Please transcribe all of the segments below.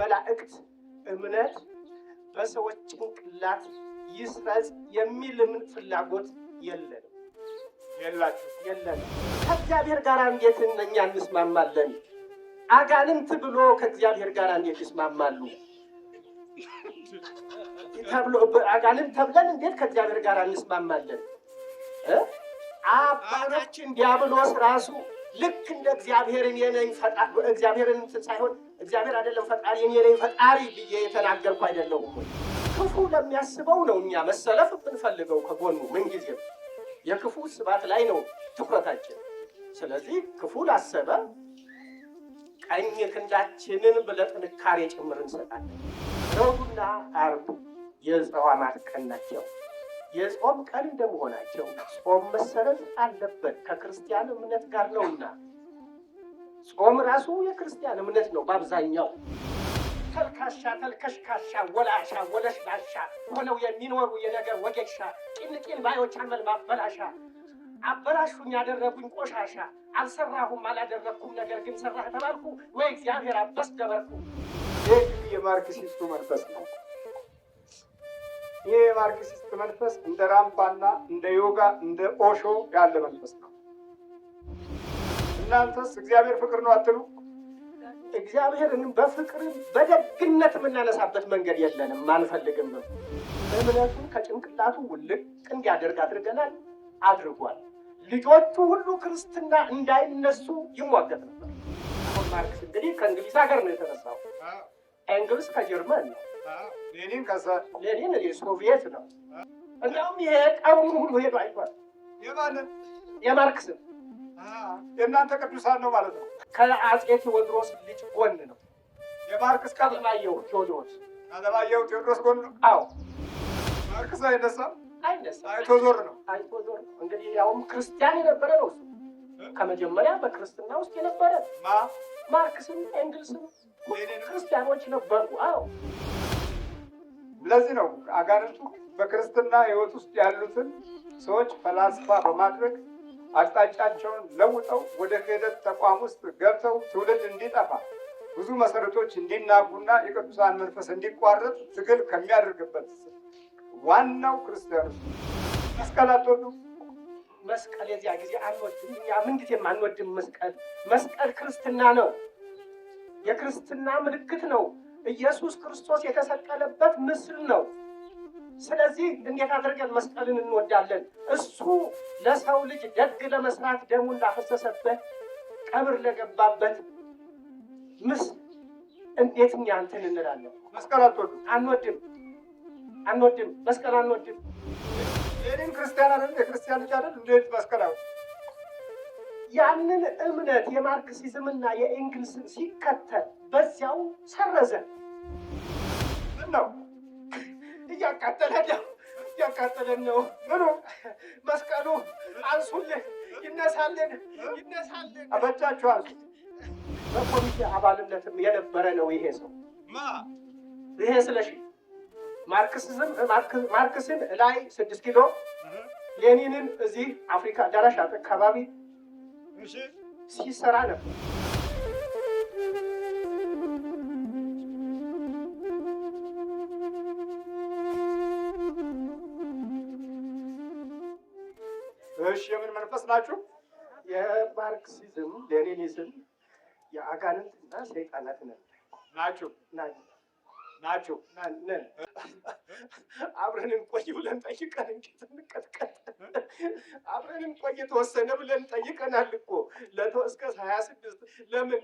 የመላእክት እምነት በሰዎች ጭንቅላት ይስረጽ የሚል ፍላጎት የለንም። የለንም። ከእግዚአብሔር ጋር እንዴት እኛ እንስማማለን? አጋንንት ብሎ ከእግዚአብሔር ጋር እንዴት ይስማማሉ? አጋንንት ተብለን እንዴት ከእግዚአብሔር ጋር እንስማማለን? አባታችን ዲያብሎስ ራሱ ልክ እንደ እግዚአብሔር እኔ ነኝ ፈጣሪ፣ እግዚአብሔርን ሳይሆን እግዚአብሔር አይደለም ፈጣሪ እኔ ነኝ ፈጣሪ ብዬ የተናገርኩ አይደለሁም ወይ? ክፉ ለሚያስበው ነው እኛ መሰለፍ የምንፈልገው ከጎኑ ምንጊዜም የክፉ ስባት ላይ ነው ትኩረታችን። ስለዚህ ክፉ ላሰበ ቀኝ ክንዳችንን በጥንካሬ ጭምር እንሰጣለን። ረቡዕና ዓርብ የጾማት ቀን ናቸው። የጾም ቀን እንደመሆናቸው ጾም መሰረት አለበት ከክርስቲያን እምነት ጋር ነውና፣ ጾም ራሱ የክርስቲያን እምነት ነው። በአብዛኛው ተልካሻ፣ ተልከሽካሻ፣ ወላሻ፣ ወለሽላሻ ሆነው የሚኖሩ የነገር ወጌሻ ቂንቂን ባዮች አመል ማበላሻ አበላሹኝ ያደረጉኝ ቆሻሻ አልሰራሁም አላደረኩም ነገር ግን ሰራህ ተባልኩ ወይ እግዚአብሔር አበስ ገበርኩ። ይህ የማርክሲስቱ መንፈስ ነው። ይህ የማርክሲስት መንፈስ እንደ ራምፓና እንደ ዮጋ እንደ ኦሾ ያለ መንፈስ ነው። እናንተስ እግዚአብሔር ፍቅር ነው አትሉ? እግዚአብሔርን በፍቅር በደግነት የምናነሳበት መንገድ የለንም፣ አንፈልግም። እምነቱን ከጭንቅላቱ ውልቅ እንዲያደርግ አድርገናል፣ አድርጓል። ልጆቹ ሁሉ ክርስትና እንዳይነሱ ይሟገት ነበር። አሁን ማርክስ እንግዲህ ከእንግሊዝ ሀገር ነው የተነሳው። እንግሊዝ ከጀርመን ነው። ሌኒን የሶቪየት ነው። እንዲያውም ይሄ ቀብሩ ሁሉ ሄዶ አይቷል። የማንን? የማርክስን። የእናንተ ቅዱሳን ነው ማለት ነው። ከአጼ ቴዎድሮስ ልጅ ጎን ነው የማርክስ ቀለማየሁ ቴዎድሮስ። ቀለማየሁ ቴዎድሮስ ጎን ነው። አዎ ማርክስ አይነሳም። አይቶ ዞር ነው። አይቶ ዞር ነው። እንግዲህ ያውም ክርስቲያን የነበረ ነው እሱ። ከመጀመሪያ በክርስትና ውስጥ የነበረ ማርክስም ኤንግልስም ክርስቲያኖች ነበሩ። አዎ ለዚህ ነው አጋንንቱ በክርስትና ሕይወት ውስጥ ያሉትን ሰዎች ፈላስፋ በማድረግ አቅጣጫቸውን ለውጠው ወደ ክህደት ተቋም ውስጥ ገብተው ትውልድ እንዲጠፋ ብዙ መሰረቶች እንዲናጉና የቅዱሳን መንፈስ እንዲቋረጥ ትግል ከሚያደርግበት ዋናው ክርስቲያኑ መስቀል አትወዱም? መስቀል የዚያ ጊዜ አንወድም። እኛ ምንጊዜም አንወድም መስቀል። መስቀል ክርስትና ነው፣ የክርስትና ምልክት ነው። ኢየሱስ ክርስቶስ የተሰቀለበት ምስል ነው። ስለዚህ እንዴት አድርገን መስቀልን እንወዳለን? እሱ ለሰው ልጅ ደግ ለመስራት ደሙን ላፈሰሰበት ቀብር ለገባበት ምስል እንዴት እኛ እንትን እንላለን? መስቀል አትወዱም? አንወድም። መስቀል አንወድም። ሌኒን ክርስቲያን አይደል? የክርስቲያን ልጅ አይደል? እንዴት መስቀል አው ያንን እምነት የማርክሲዝምና የኤንግልስን ሲከተል በዚያው ሰረዘ። ምን ነው እያቃጠለን ነው። ምኑ? መስቀሉ አንሱልን፣ ይነሳልን። አበጃችኋል። በኮሚቴ አባልነትም የነበረ ነው ይሄ ሰው። ይሄ ስለሺ ማርክስን ላይ 6 ኪሎ ሌኒንን እዚህ አፍሪካ አዳራሽ አካባቢ ሲሰራ ነበር። እሺ የምን መንፈስ ናችሁ? የማርክሲዝም ሌኒኒዝም የአጋንንትና ሰይጣናት ናችሁ። አብረን እንቆይ ብለን ጠይቀን እንዴት እንቀጥቀጥ? አብረን እንቆይ የተወሰነ ብለን ጠይቀናል እኮ እስከ 26 ለምን?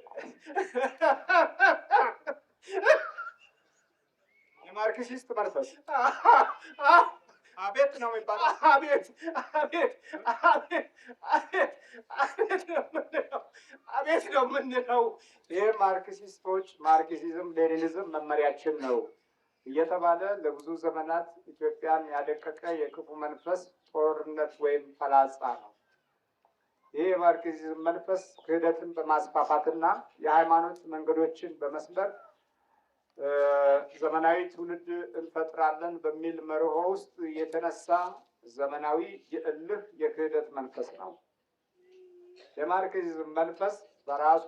የማርክሲስት መንፈስ አቤት ነው የሚባለው። አቤት ነው የምንለው። ይህ ማርክሲስቶች ማርክሲዝም ሌኒኒዝም መመሪያችን ነው እየተባለ ለብዙ ዘመናት ኢትዮጵያን ያደቀቀ የክፉ መንፈስ ጦርነት ወይም ፈላጻ ነው። ይህ የማርክሲዝም መንፈስ ክህደትን በማስፋፋትና የሃይማኖት መንገዶችን በመስበር ዘመናዊ ትውልድ እንፈጥራለን በሚል መርሆ ውስጥ የተነሳ ዘመናዊ የእልህ የክህደት መንፈስ ነው። የማርክሲዝም መንፈስ በራሱ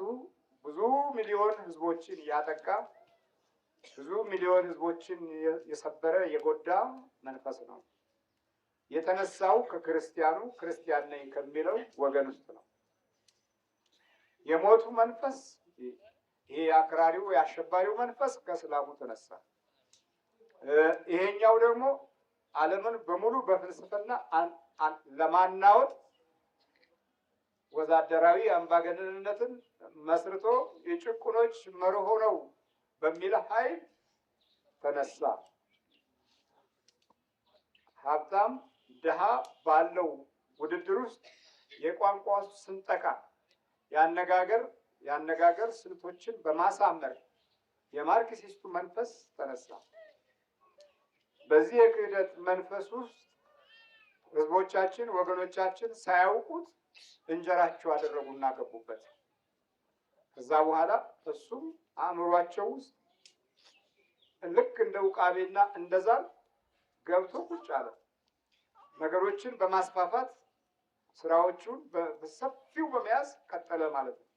ብዙ ሚሊዮን ህዝቦችን ያጠቃ ብዙ ሚሊዮን ህዝቦችን የሰበረ የጎዳ መንፈስ ነው። የተነሳው ከክርስቲያኑ ክርስቲያን ነኝ ከሚለው ወገን ውስጥ ነው። የሞቱ መንፈስ ይሄ አክራሪው የአሸባሪው መንፈስ ከእስላሙ ተነሳ። ይሄኛው ደግሞ ዓለምን በሙሉ በፍልስፍና ለማናወጥ ወዛደራዊ አምባገነንነትን መስርቶ የጭቁኖች መርሆ ነው በሚል ኃይል ተነሳ። ሀብታም ድሃ ባለው ውድድር ውስጥ የቋንቋ ስንጠቃ የአነጋገር ስልቶችን በማሳመር የማርክሲስቱ መንፈስ ተነሳ። በዚህ የክህደት መንፈስ ውስጥ ህዝቦቻችን ወገኖቻችን ሳያውቁት እንጀራቸው አደረጉና ገቡበት። ከዛ በኋላ እሱም አእምሯቸው ውስጥ ልክ እንደ ውቃቤና እንደዛል ገብቶ ቁጭ አለ። ነገሮችን በማስፋፋት ስራዎቹን በሰፊው በመያዝ ቀጠለ ማለት ነው።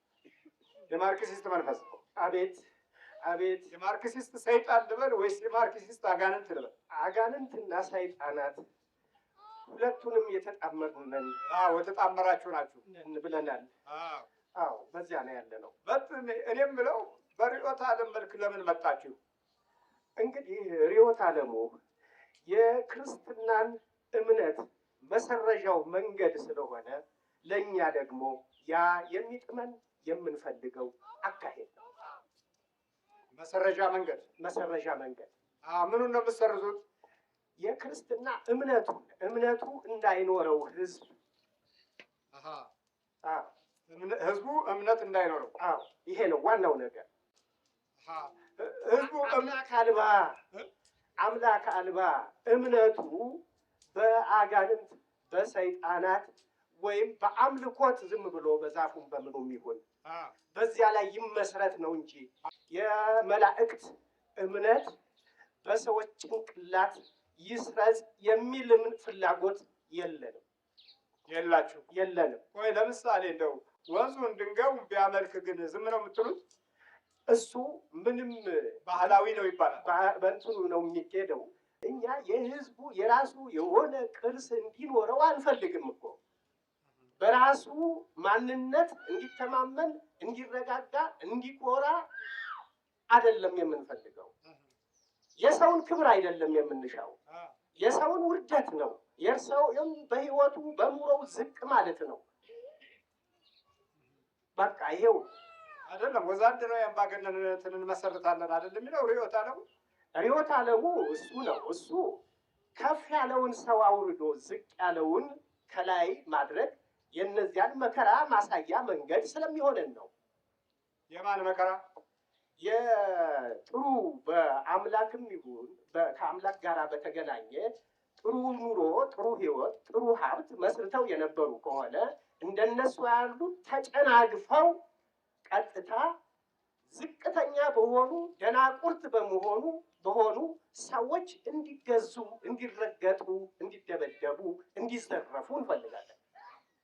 የማርክሲስት መንፈስ አቤት አቤት! የማርክሲስት ሰይጣን ልበል ወይስ የማርክሲስት አጋንንት ልበል? አጋንንትና ሰይጣናት ሁለቱንም የተጣመርን ነን። የተጣመራችሁ ናችሁ ብለናል። አዎ በዚያ ነው ያለ ነው። እኔም ብለው በርዕዮተ ዓለም መልክ ለምን መጣችሁ? እንግዲህ ርዕዮተ ዓለሙ የክርስትናን እምነት መሰረዣው መንገድ ስለሆነ ለእኛ ደግሞ ያ የሚጥመን የምንፈልገው አካሄድ ነው። መሰረዣ መንገድ ምኑን ነው የምትሰርዙት? የክርስትና እምነቱ እንዳይኖረው ህዝቡ እምነት እንዳይኖረው። ይሄ ነው ዋናው ነገር። ህዝቡ አምላክ አልባ እምነቱ በአጋንንት በሰይጣናት ወይም በአምልኮት ዝም ብሎ በዛፉም በምኑም ይሁን በዚያ ላይ ይመስረት ነው እንጂ የመላእክት እምነት በሰዎች ጭንቅላት ይስረጽ የሚል ፍላጎት የለንም። የለንም። ወይ ለምሳሌ እንደው ወንዙን ድንጋዩን ቢያመልክ ግን ዝም ነው የምትሉት? እሱ ምንም ባህላዊ ነው ይባላል። በእንትኑ ነው የሚኬደው። እኛ የህዝቡ የራሱ የሆነ ቅርስ እንዲኖረው አንፈልግም እኮ። በራሱ ማንነት እንዲተማመን፣ እንዲረጋጋ፣ እንዲኮራ አይደለም የምንፈልገው። የሰውን ክብር አይደለም የምንሻው፣ የሰውን ውርደት ነው። የሰውም በህይወቱ በኑሮው ዝቅ ማለት ነው። በቃ ይሄው አይደለም። ወዛደራዊ አምባገነንነትን እንመሰርታለን አይደለም የሚለው ርዕዮተ ዓለሙ እሱ ነው። እሱ ከፍ ያለውን ሰው አውርዶ ዝቅ ያለውን ከላይ ማድረግ የእነዚያን መከራ ማሳያ መንገድ ስለሚሆነን ነው። የማን መከራ? የጥሩ በአምላክም ይሁን ከአምላክ ጋር በተገናኘ ጥሩ ኑሮ፣ ጥሩ ህይወት፣ ጥሩ ሀብት መስርተው የነበሩ ከሆነ እንደነሱ ያሉት ተጨናግፈው ቀጥታ ዝቅተኛ በሆኑ ደናቁርት በሆኑ ሰዎች እንዲገዙ፣ እንዲረገጡ፣ እንዲደበደቡ፣ እንዲዘረፉ እንፈልጋለን።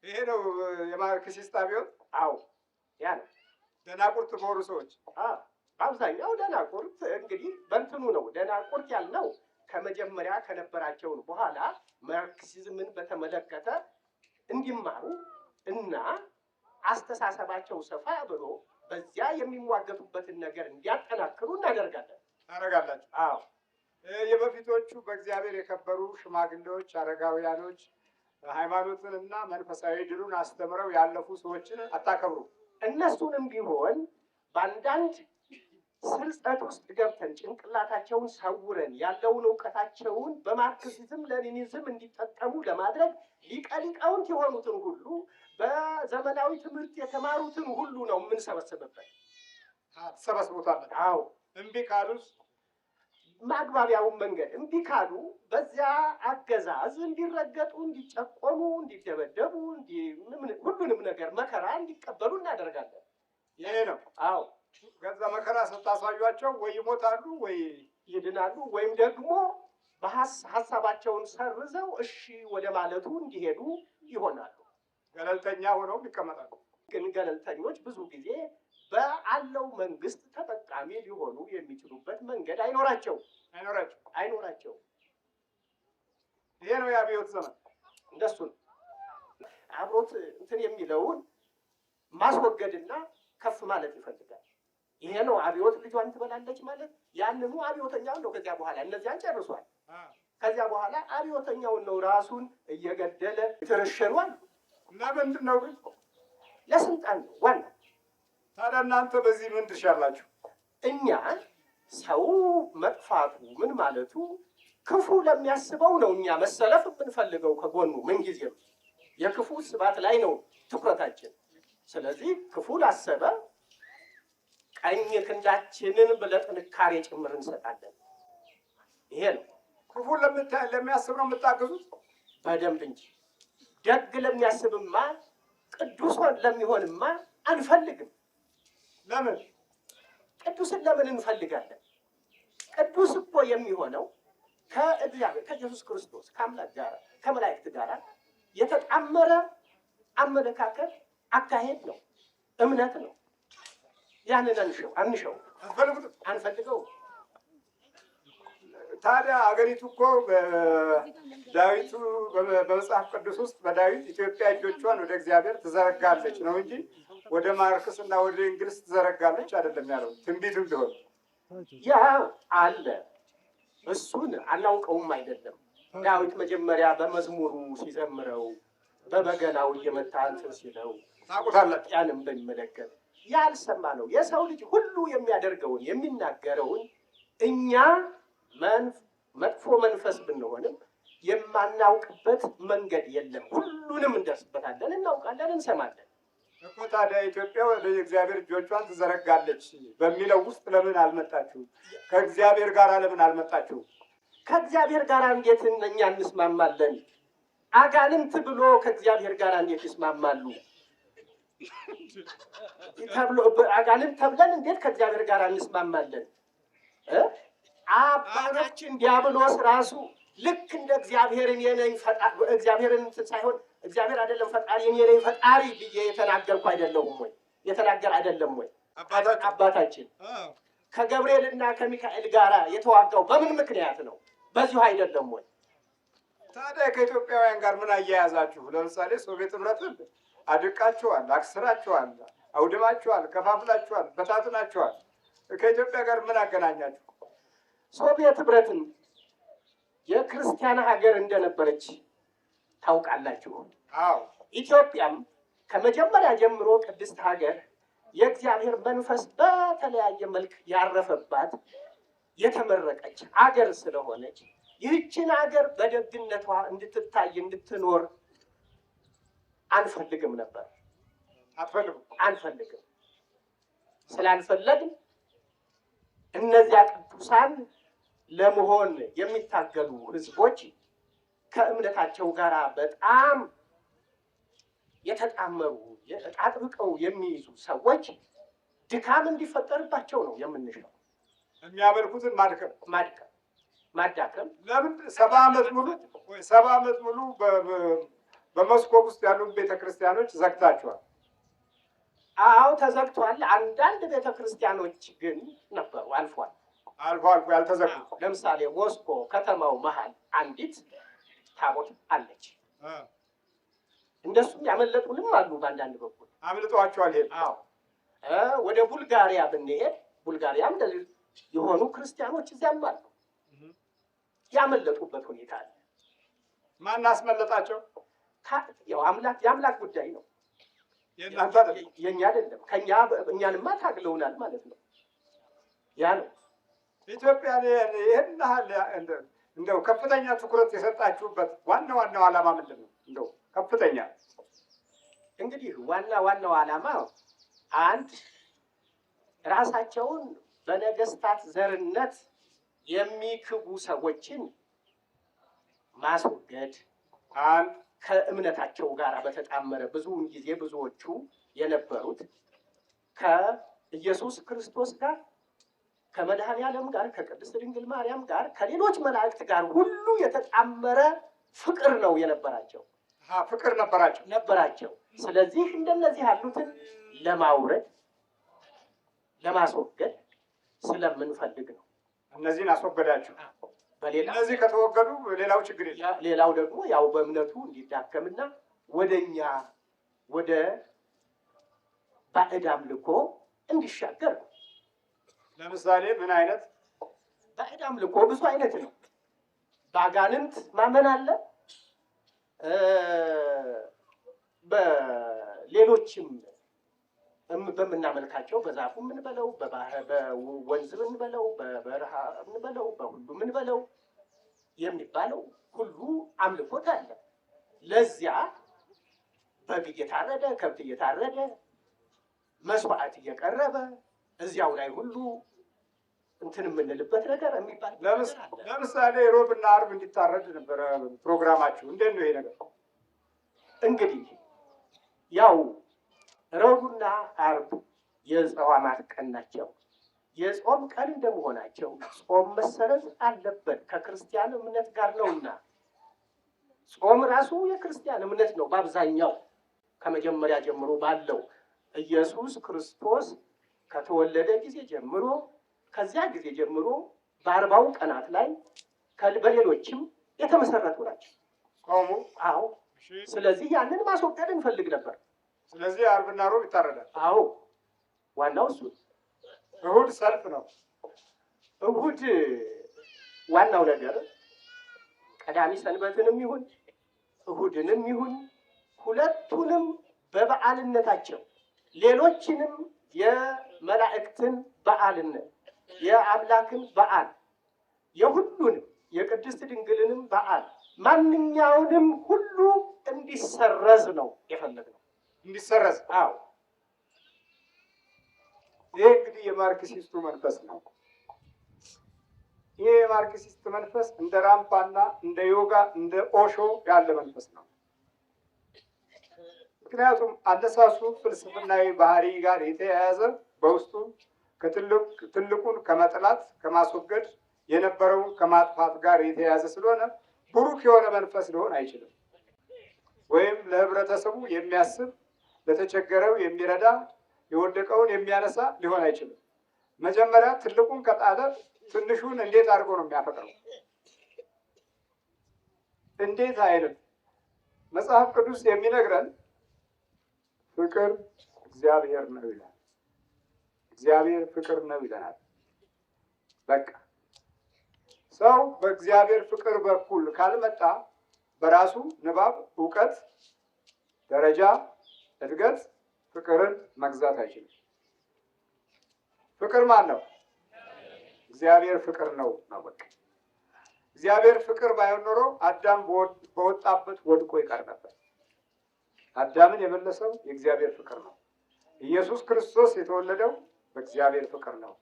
ይሄ ነው የማርክሲስት አብዮት። አዎ ያ ነው። ደናቁርት በሆኑ ሰዎች በአብዛኛው ደናቁርት እንግዲህ በእንትኑ ነው ደናቁርት ያልነው ከመጀመሪያ ከነበራቸውን በኋላ ማርክሲዝምን በተመለከተ እንዲማሩ እና አስተሳሰባቸው ሰፋ ብሎ በዚያ የሚሟገቱበትን ነገር እንዲያጠናክሩ እናደርጋለን። ታደርጋላችሁ? አዎ። የበፊቶቹ በእግዚአብሔር የከበሩ ሽማግሌዎች፣ አረጋውያኖች ሃይማኖትን እና መንፈሳዊ ድሉን አስተምረው ያለፉ ሰዎችን አታከብሩ? እነሱንም ቢሆን በአንዳንድ ስርጸት ውስጥ ገብተን ጭንቅላታቸውን ሰውረን ያለውን እውቀታቸውን በማርክሲዝም ሌኒኒዝም እንዲጠቀሙ ለማድረግ ሊቀ ሊቃውንት የሆኑትን ሁሉ በዘመናዊ ትምህርት የተማሩትን ሁሉ ነው የምንሰበስብበት። ትሰበስቡታለን? አዎ። እምቢ ካሉስ? ማግባቢያውን መንገድ እምቢ ካሉ በዚያ አገዛዝ እንዲረገጡ፣ እንዲጨቆኑ፣ እንዲደበደቡ፣ ሁሉንም ነገር መከራ እንዲቀበሉ እናደርጋለን። ይሄ ነው። አዎ። ገዛ መከራ ስታሳዩቸው ወይ ይሞታሉ ወይ ይድናሉ፣ ወይም ደግሞ ሀሳባቸውን ሰርዘው እሺ ወደ ማለቱ እንዲሄዱ ይሆናሉ። ገለልተኛ ሆነው ይቀመጣሉ። ግን ገለልተኞች ብዙ ጊዜ በአለው መንግስት ተጠቃሚ ተስማሚ ሊሆኑ የሚችሉበት መንገድ አይኖራቸው። ይሄ ነው የአብዮት ዘመን። እንደሱ ነው። አብሮት እንትን የሚለውን ማስወገድና ከፍ ማለት ይፈልጋል። ይሄ ነው አብዮት ልጇን ትበላለች ማለት። ያንኑ አብዮተኛውን ነው ከዚያ በኋላ እነዚያን ጨርሷል። ከዚያ በኋላ አብዮተኛውን ነው ራሱን እየገደለ ትርሽሯል። ለምንድን ነው ግን? ለስልጣን ነው ዋና። ታዲያ እናንተ በዚህ ምን ትሻላችሁ? እኛ ሰው መጥፋቱ ምን ማለቱ ክፉ ለሚያስበው ነው እኛ መሰለፍ የምንፈልገው ከጎኑ ምንጊዜም የክፉ ስባት ላይ ነው ትኩረታችን። ስለዚህ ክፉ ላሰበ ቀኝ ክንዳችንን ለጥንካሬ ጭምር እንሰጣለን። ይሄ ነው። ክፉ ለሚያስብ ነው የምታግዙት? በደንብ እንጂ ደግ ለሚያስብማ ቅዱስ ለሚሆንማ አንፈልግም። ለምን? ቅዱስን ለምን እንፈልጋለን? ቅዱስ እኮ የሚሆነው ከእግዚአብሔር ከኢየሱስ ክርስቶስ ከአምላክ ጋር ከመላእክት ጋር የተጣመረ አመለካከት አካሄድ ነው፣ እምነት ነው። ያንን አንሸው አንፈልገው። ታዲያ አገሪቱ እኮ ዳዊቱ በመጽሐፍ ቅዱስ ውስጥ በዳዊት ኢትዮጵያ እጆቿን ወደ እግዚአብሔር ትዘረጋለች ነው እንጂ ወደ ማርክስ እና ወደ እንግሊዝ ትዘረጋለች አይደለም ያለው። ትንቢቱም ቢሆን ያ አለ፣ እሱን አናውቀውም አይደለም። ዳዊት መጀመሪያ በመዝሙሩ ሲዘምረው በበገናው እየመታ እንትን ሲለው ታውቁታላችሁ። ያንም በሚመለከት ያልሰማ ነው። የሰው ልጅ ሁሉ የሚያደርገውን የሚናገረውን እኛ መጥፎ መንፈስ ብንሆንም የማናውቅበት መንገድ የለም። ሁሉንም እንደርስበታለን፣ እናውቃለን፣ እንሰማለን እኮ። ታዲያ ኢትዮጵያ ወደ እግዚአብሔር እጆቿን ትዘረጋለች በሚለው ውስጥ ለምን አልመጣችሁም? ከእግዚአብሔር ጋር ለምን አልመጣችሁም? ከእግዚአብሔር ጋር እንዴት እኛ እንስማማለን? አጋንንት ብሎ ከእግዚአብሔር ጋር እንዴት ይስማማሉ? አጋንንት ተብለን እንዴት ከእግዚአብሔር ጋር እንስማማለን? አባታችን ዲያብሎስ ራሱ ልክ እንደ እግዚአብሔርን የነኝ ፈጣሪ እግዚአብሔርን ሳይሆን እግዚአብሔር አይደለም ፈጣሪ እኔ ነኝ ፈጣሪ ብዬ የተናገርኩ አይደለሁም ወይ? የተናገር አይደለም ወይ? አባታችን ከገብርኤልና ከሚካኤል ጋር የተዋጋው በምን ምክንያት ነው? በዚሁ አይደለም ወይ? ታዲያ ከኢትዮጵያውያን ጋር ምን አያያዛችሁ? ለምሳሌ ሶቪየት ህብረትን አድቃችኋል፣ አክስራችኋል፣ አውድማችኋል፣ ከፋፍላችኋል፣ በታትናችኋል። ከኢትዮጵያ ጋር ምን አገናኛችሁ? ሶቪየት ህብረትን የክርስቲያን ሀገር እንደነበረች ታውቃላችሁ። አዎ። ኢትዮጵያም ከመጀመሪያ ጀምሮ ቅድስት ሀገር የእግዚአብሔር መንፈስ በተለያየ መልክ ያረፈባት የተመረቀች አገር ስለሆነች ይህችን ሀገር በደግነቷ እንድትታይ እንድትኖር አንፈልግም ነበር። አንፈልግም። ስላልፈለግን እነዚያ ቅዱሳን ለመሆን የሚታገሉ ህዝቦች ከእምነታቸው ጋር በጣም የተጣመሩ አጥብቀው የሚይዙ ሰዎች ድካም እንዲፈጠርባቸው ነው የምንሻው። የሚያመልኩትን ማዳከም። ለምን 70 ዓመት ሙሉ በሞስኮቭ ውስጥ ያሉ ቤተክርስቲያኖች ዘግታችኋል? አዎ ተዘግቷል። አንዳንድ ቤተክርስቲያኖች ግን ነበሩ፣ አልፎ ያልተዘጉ። ለምሳሌ ሞስኮ ከተማው መሀል አንዲት ታቦት አለች። እንደሱም ያመለጡንም አሉ። በአንዳንድ በኩል አምልጧቸዋል። አዎ ወደ ቡልጋሪያ ብንሄድ ቡልጋሪያም የሆኑ ክርስቲያኖች እዚያም አሉ። ያመለጡበት ሁኔታ አለ። ማን አስመለጣቸው? የአምላክ ጉዳይ ነው፣ የእኛ አይደለም። እኛንማ ታግለውናል ማለት ነው። ያ ነው ኢትዮጵያን ይህን ያህል እንደው ከፍተኛ ትኩረት የሰጣችሁበት ዋናው ዓላማ ምንድን ነው? እንደው ከፍተኛ እንግዲህ ዋናው ዓላማ አንድ ራሳቸውን በነገስታት ዘርነት የሚክቡ ሰዎችን ማስወገድ፣ አንድ ከእምነታቸው ጋር በተጣመረ ብዙውን ጊዜ ብዙዎቹ የነበሩት ከኢየሱስ ክርስቶስ ጋር ከመድኃኔዓለም ጋር ከቅድስት ድንግል ማርያም ጋር ከሌሎች መላእክት ጋር ሁሉ የተጣመረ ፍቅር ነው የነበራቸው። ፍቅር ነበራቸው። ስለዚህ እንደነዚህ ያሉትን ለማውረድ ለማስወገድ ስለምንፈልግ ነው። እነዚህን አስወገዳችሁ። በሌላ እነዚህ ከተወገዱ ሌላው ችግር የለም። ሌላው ደግሞ ያው በእምነቱ እንዲዳከምና ወደኛ ወደ ባዕድ አምልኮ እንዲሻገር ነው። ለምሳሌ ምን አይነት ባዕድ አምልኮ? ብዙ አይነት ነው። በአጋንንት ማመን አለ። በሌሎችም በምናመልካቸው በዛፉ የምንበለው፣ በወንዝ የምንበለው፣ በበረሃ የምንበለው፣ በሁሉ የምንበለው የሚባለው ሁሉ አምልኮት አለ። ለዚያ በግ እየታረደ ከብት እየታረደ መስዋዕት እየቀረበ እዚያው ላይ ሁሉ እንትን የምንልበት ነገር የሚባል ለምሳሌ ሮብና አርብ እንዲታረድ ነበረ ፕሮግራማችሁ። እንዴት ነው ይሄ ነገር? እንግዲህ ያው ረቡዕና አርብ የጾማት ቀን ናቸው። የጾም ቀን እንደመሆናቸው ጾም መሰረት አለበት ከክርስቲያን እምነት ጋር ነውና፣ ጾም ራሱ የክርስቲያን እምነት ነው። በአብዛኛው ከመጀመሪያ ጀምሮ ባለው ኢየሱስ ክርስቶስ ከተወለደ ጊዜ ጀምሮ ከዚያ ጊዜ ጀምሮ በ40 ቀናት ላይ በሌሎችም የተመሰረቱ ናቸው ጾሙ። አዎ። ስለዚህ ያንን ማስወገድ እንፈልግ ነበር። ስለዚህ አርብና ሮብ ይታረዳል። አዎ፣ ዋናው እሱ። እሁድ ሰልፍ ነው። እሁድ ዋናው ነገር ቀዳሚ ሰንበትንም ይሁን እሁድንም ይሁን ሁለቱንም በበዓልነታቸው ሌሎችንም የመላእክትን በዓልነት የአምላክን በዓል የሁሉንም የቅድስት ድንግልንም በዓል ማንኛውንም ሁሉ እንዲሰረዝ ነው የፈለግነው። እንዲሰረዝ? አዎ። ይህ እንግዲህ የማርክሲስቱ መንፈስ ነው። ይህ የማርክሲስት መንፈስ እንደ ራምፓና እንደ ዮጋ እንደ ኦሾ ያለ መንፈስ ነው። ምክንያቱም አነሳሱ ፍልስፍናዊ ባህሪ ጋር የተያያዘ በውስጡ ትልቁን ከመጥላት ከማስወገድ የነበረውን ከማጥፋት ጋር የተያያዘ ስለሆነ ብሩክ የሆነ መንፈስ ሊሆን አይችልም። ወይም ለህብረተሰቡ የሚያስብ ለተቸገረው የሚረዳ የወደቀውን የሚያነሳ ሊሆን አይችልም። መጀመሪያ ትልቁን ከጣለ ትንሹን እንዴት አድርጎ ነው የሚያፈቅረው? እንዴት አይነት መጽሐፍ ቅዱስ የሚነግረን ፍቅር እግዚአብሔር ነው ይላል። እግዚአብሔር ፍቅር ነው ይለናል። በቃ ሰው በእግዚአብሔር ፍቅር በኩል ካልመጣ በራሱ ንባብ፣ እውቀት፣ ደረጃ፣ እድገት ፍቅርን መግዛት አይችልም። ፍቅር ማን ነው? እግዚአብሔር ፍቅር ነው ነው በቃ። እግዚአብሔር ፍቅር ባይሆን ኖሮ አዳም በወጣበት ወድቆ ይቀር ነበር። አዳምን የመለሰው የእግዚአብሔር ፍቅር ነው። ኢየሱስ ክርስቶስ የተወለደው በእግዚአብሔር ፍቅር ነው።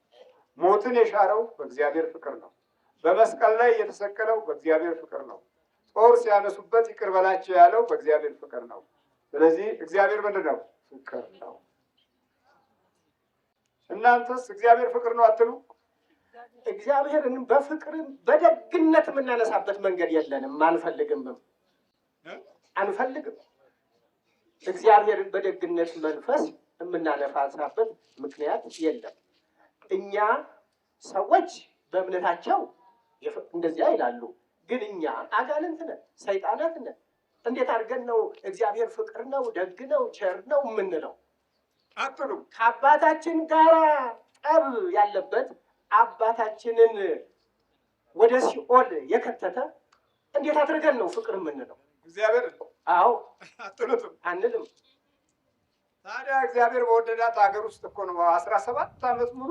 ሞትን የሻረው በእግዚአብሔር ፍቅር ነው። በመስቀል ላይ የተሰቀለው በእግዚአብሔር ፍቅር ነው። ጦር ሲያነሱበት ይቅር በላቸው ያለው በእግዚአብሔር ፍቅር ነው። ስለዚህ እግዚአብሔር ምንድን ነው? ፍቅር ነው። እናንተስ እግዚአብሔር ፍቅር ነው አትሉ? እግዚአብሔርን በፍቅርን በደግነት የምናነሳበት መንገድ የለንም። አንፈልግምም። እግዚአብሔርን በደግነት መንፈስ የምናነሳበት ምክንያት የለም። እኛ ሰዎች በእምነታቸው እንደዚያ ይላሉ፣ ግን እኛ አጋንንት ነን፣ ሰይጣናት ነን። እንዴት አድርገን ነው እግዚአብሔር ፍቅር ነው፣ ደግ ነው፣ ቸር ነው የምንለው? አትሉ። ከአባታችን ጋር ጠብ ያለበት አባታችንን ወደ ሲኦል የከተተ እንዴት አድርገን ነው ፍቅር የምንለው? እግዚአብሔር አዎ አትሉትም? አንልም። ታዲያ እግዚአብሔር በወደዳት ሀገር ውስጥ እኮ ነው 17 ዓመት ሙሉ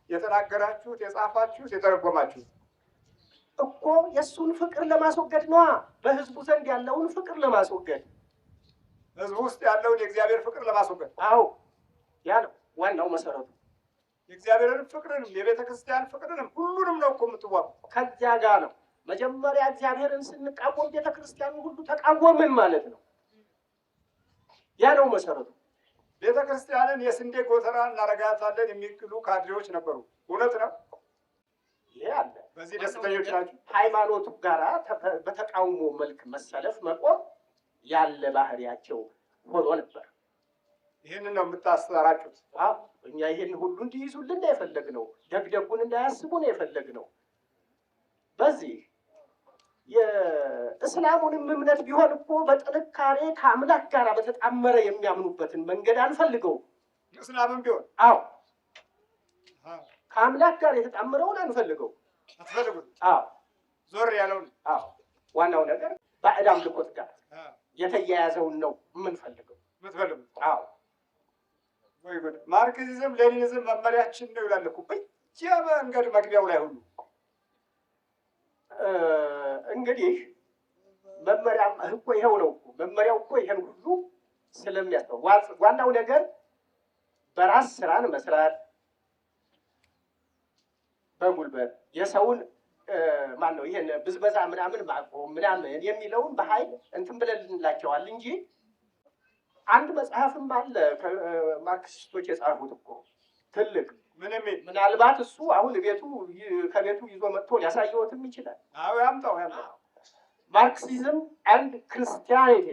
የተናገራችሁት፣ የጻፋችሁት፣ የተረጎማችሁት እኮ የእሱን ፍቅር ለማስወገድ ነዋ። በህዝቡ ዘንድ ያለውን ፍቅር ለማስወገድ፣ ህዝቡ ውስጥ ያለውን የእግዚአብሔር ፍቅር ለማስወገድ። አዎ ያ ነው ዋናው መሰረቱ። የእግዚአብሔርን ፍቅርንም የቤተ ክርስቲያን ፍቅርንም ሁሉንም ነው እኮ የምትዋጉ። ከዚያ ጋር ነው መጀመሪያ እግዚአብሔርን ስንቃወም ቤተ ክርስቲያኑ ሁሉ ተቃወምን ማለት ነው። ያ ነው መሰረቱ። ቤተ ክርስቲያንን የስንዴ ጎተራ እናረጋታለን የሚሉ ካድሬዎች ነበሩ። እውነት ነው። ይሄ አለ። በዚህ ደስተኞች ናቸው። ሃይማኖቱ ጋራ በተቃውሞ መልክ መሰለፍ መቆም ያለ ባህሪያቸው ሆኖ ነበር። ይህንን ነው የምታሰራጩት? አዎ እኛ ይሄን ሁሉ እንዲይዙልን ነው የፈለግነው። ደግደጉን እንዳያስቡ ነው የፈለግነው። በዚህ የእስላሙንም እምነት ቢሆን እኮ በጥንካሬ ከአምላክ ጋር በተጣመረ የሚያምኑበትን መንገድ አንፈልገው። እስላምም ቢሆን አዎ ከአምላክ ጋር የተጣመረውን አንፈልገው። አትፈልጉት? አዎ ዞር ያለውን። አዎ ዋናው ነገር ባዕድ አምልኮት ጋር የተያያዘውን ነው የምንፈልገው። የምትፈልጉት? አዎ ወይ ጉድ! ማርክሲዝም ሌኒኒዝም መመሪያችን ነው ይላል እኮ በየመንገድ መግቢያው ላይ ሁሉ። እንግዲህ መመሪያ እኮ ይኸው ነው እኮ መመሪያው እኮ ይሄን ሁሉ ስለሚያስተው ዋናው ነገር በራስ ስራን መስራት በጉልበት የሰውን ማን ነው ይሄን ብዝበዛ ምናምን ማቆም ምናምን የሚለውን በኃይል እንትን ብለንላቸዋል እንጂ አንድ መጽሐፍም አለ ማርክሲስቶች የጻፉት እኮ ትልቅ ምናልባት እሱ አሁን ከቤቱ ይዞ መጥቶ ሊያሳየዎትም ይችላል። አዎ ያምጣው። ማርክሲዝም አንድ ክርስቲያኒቲ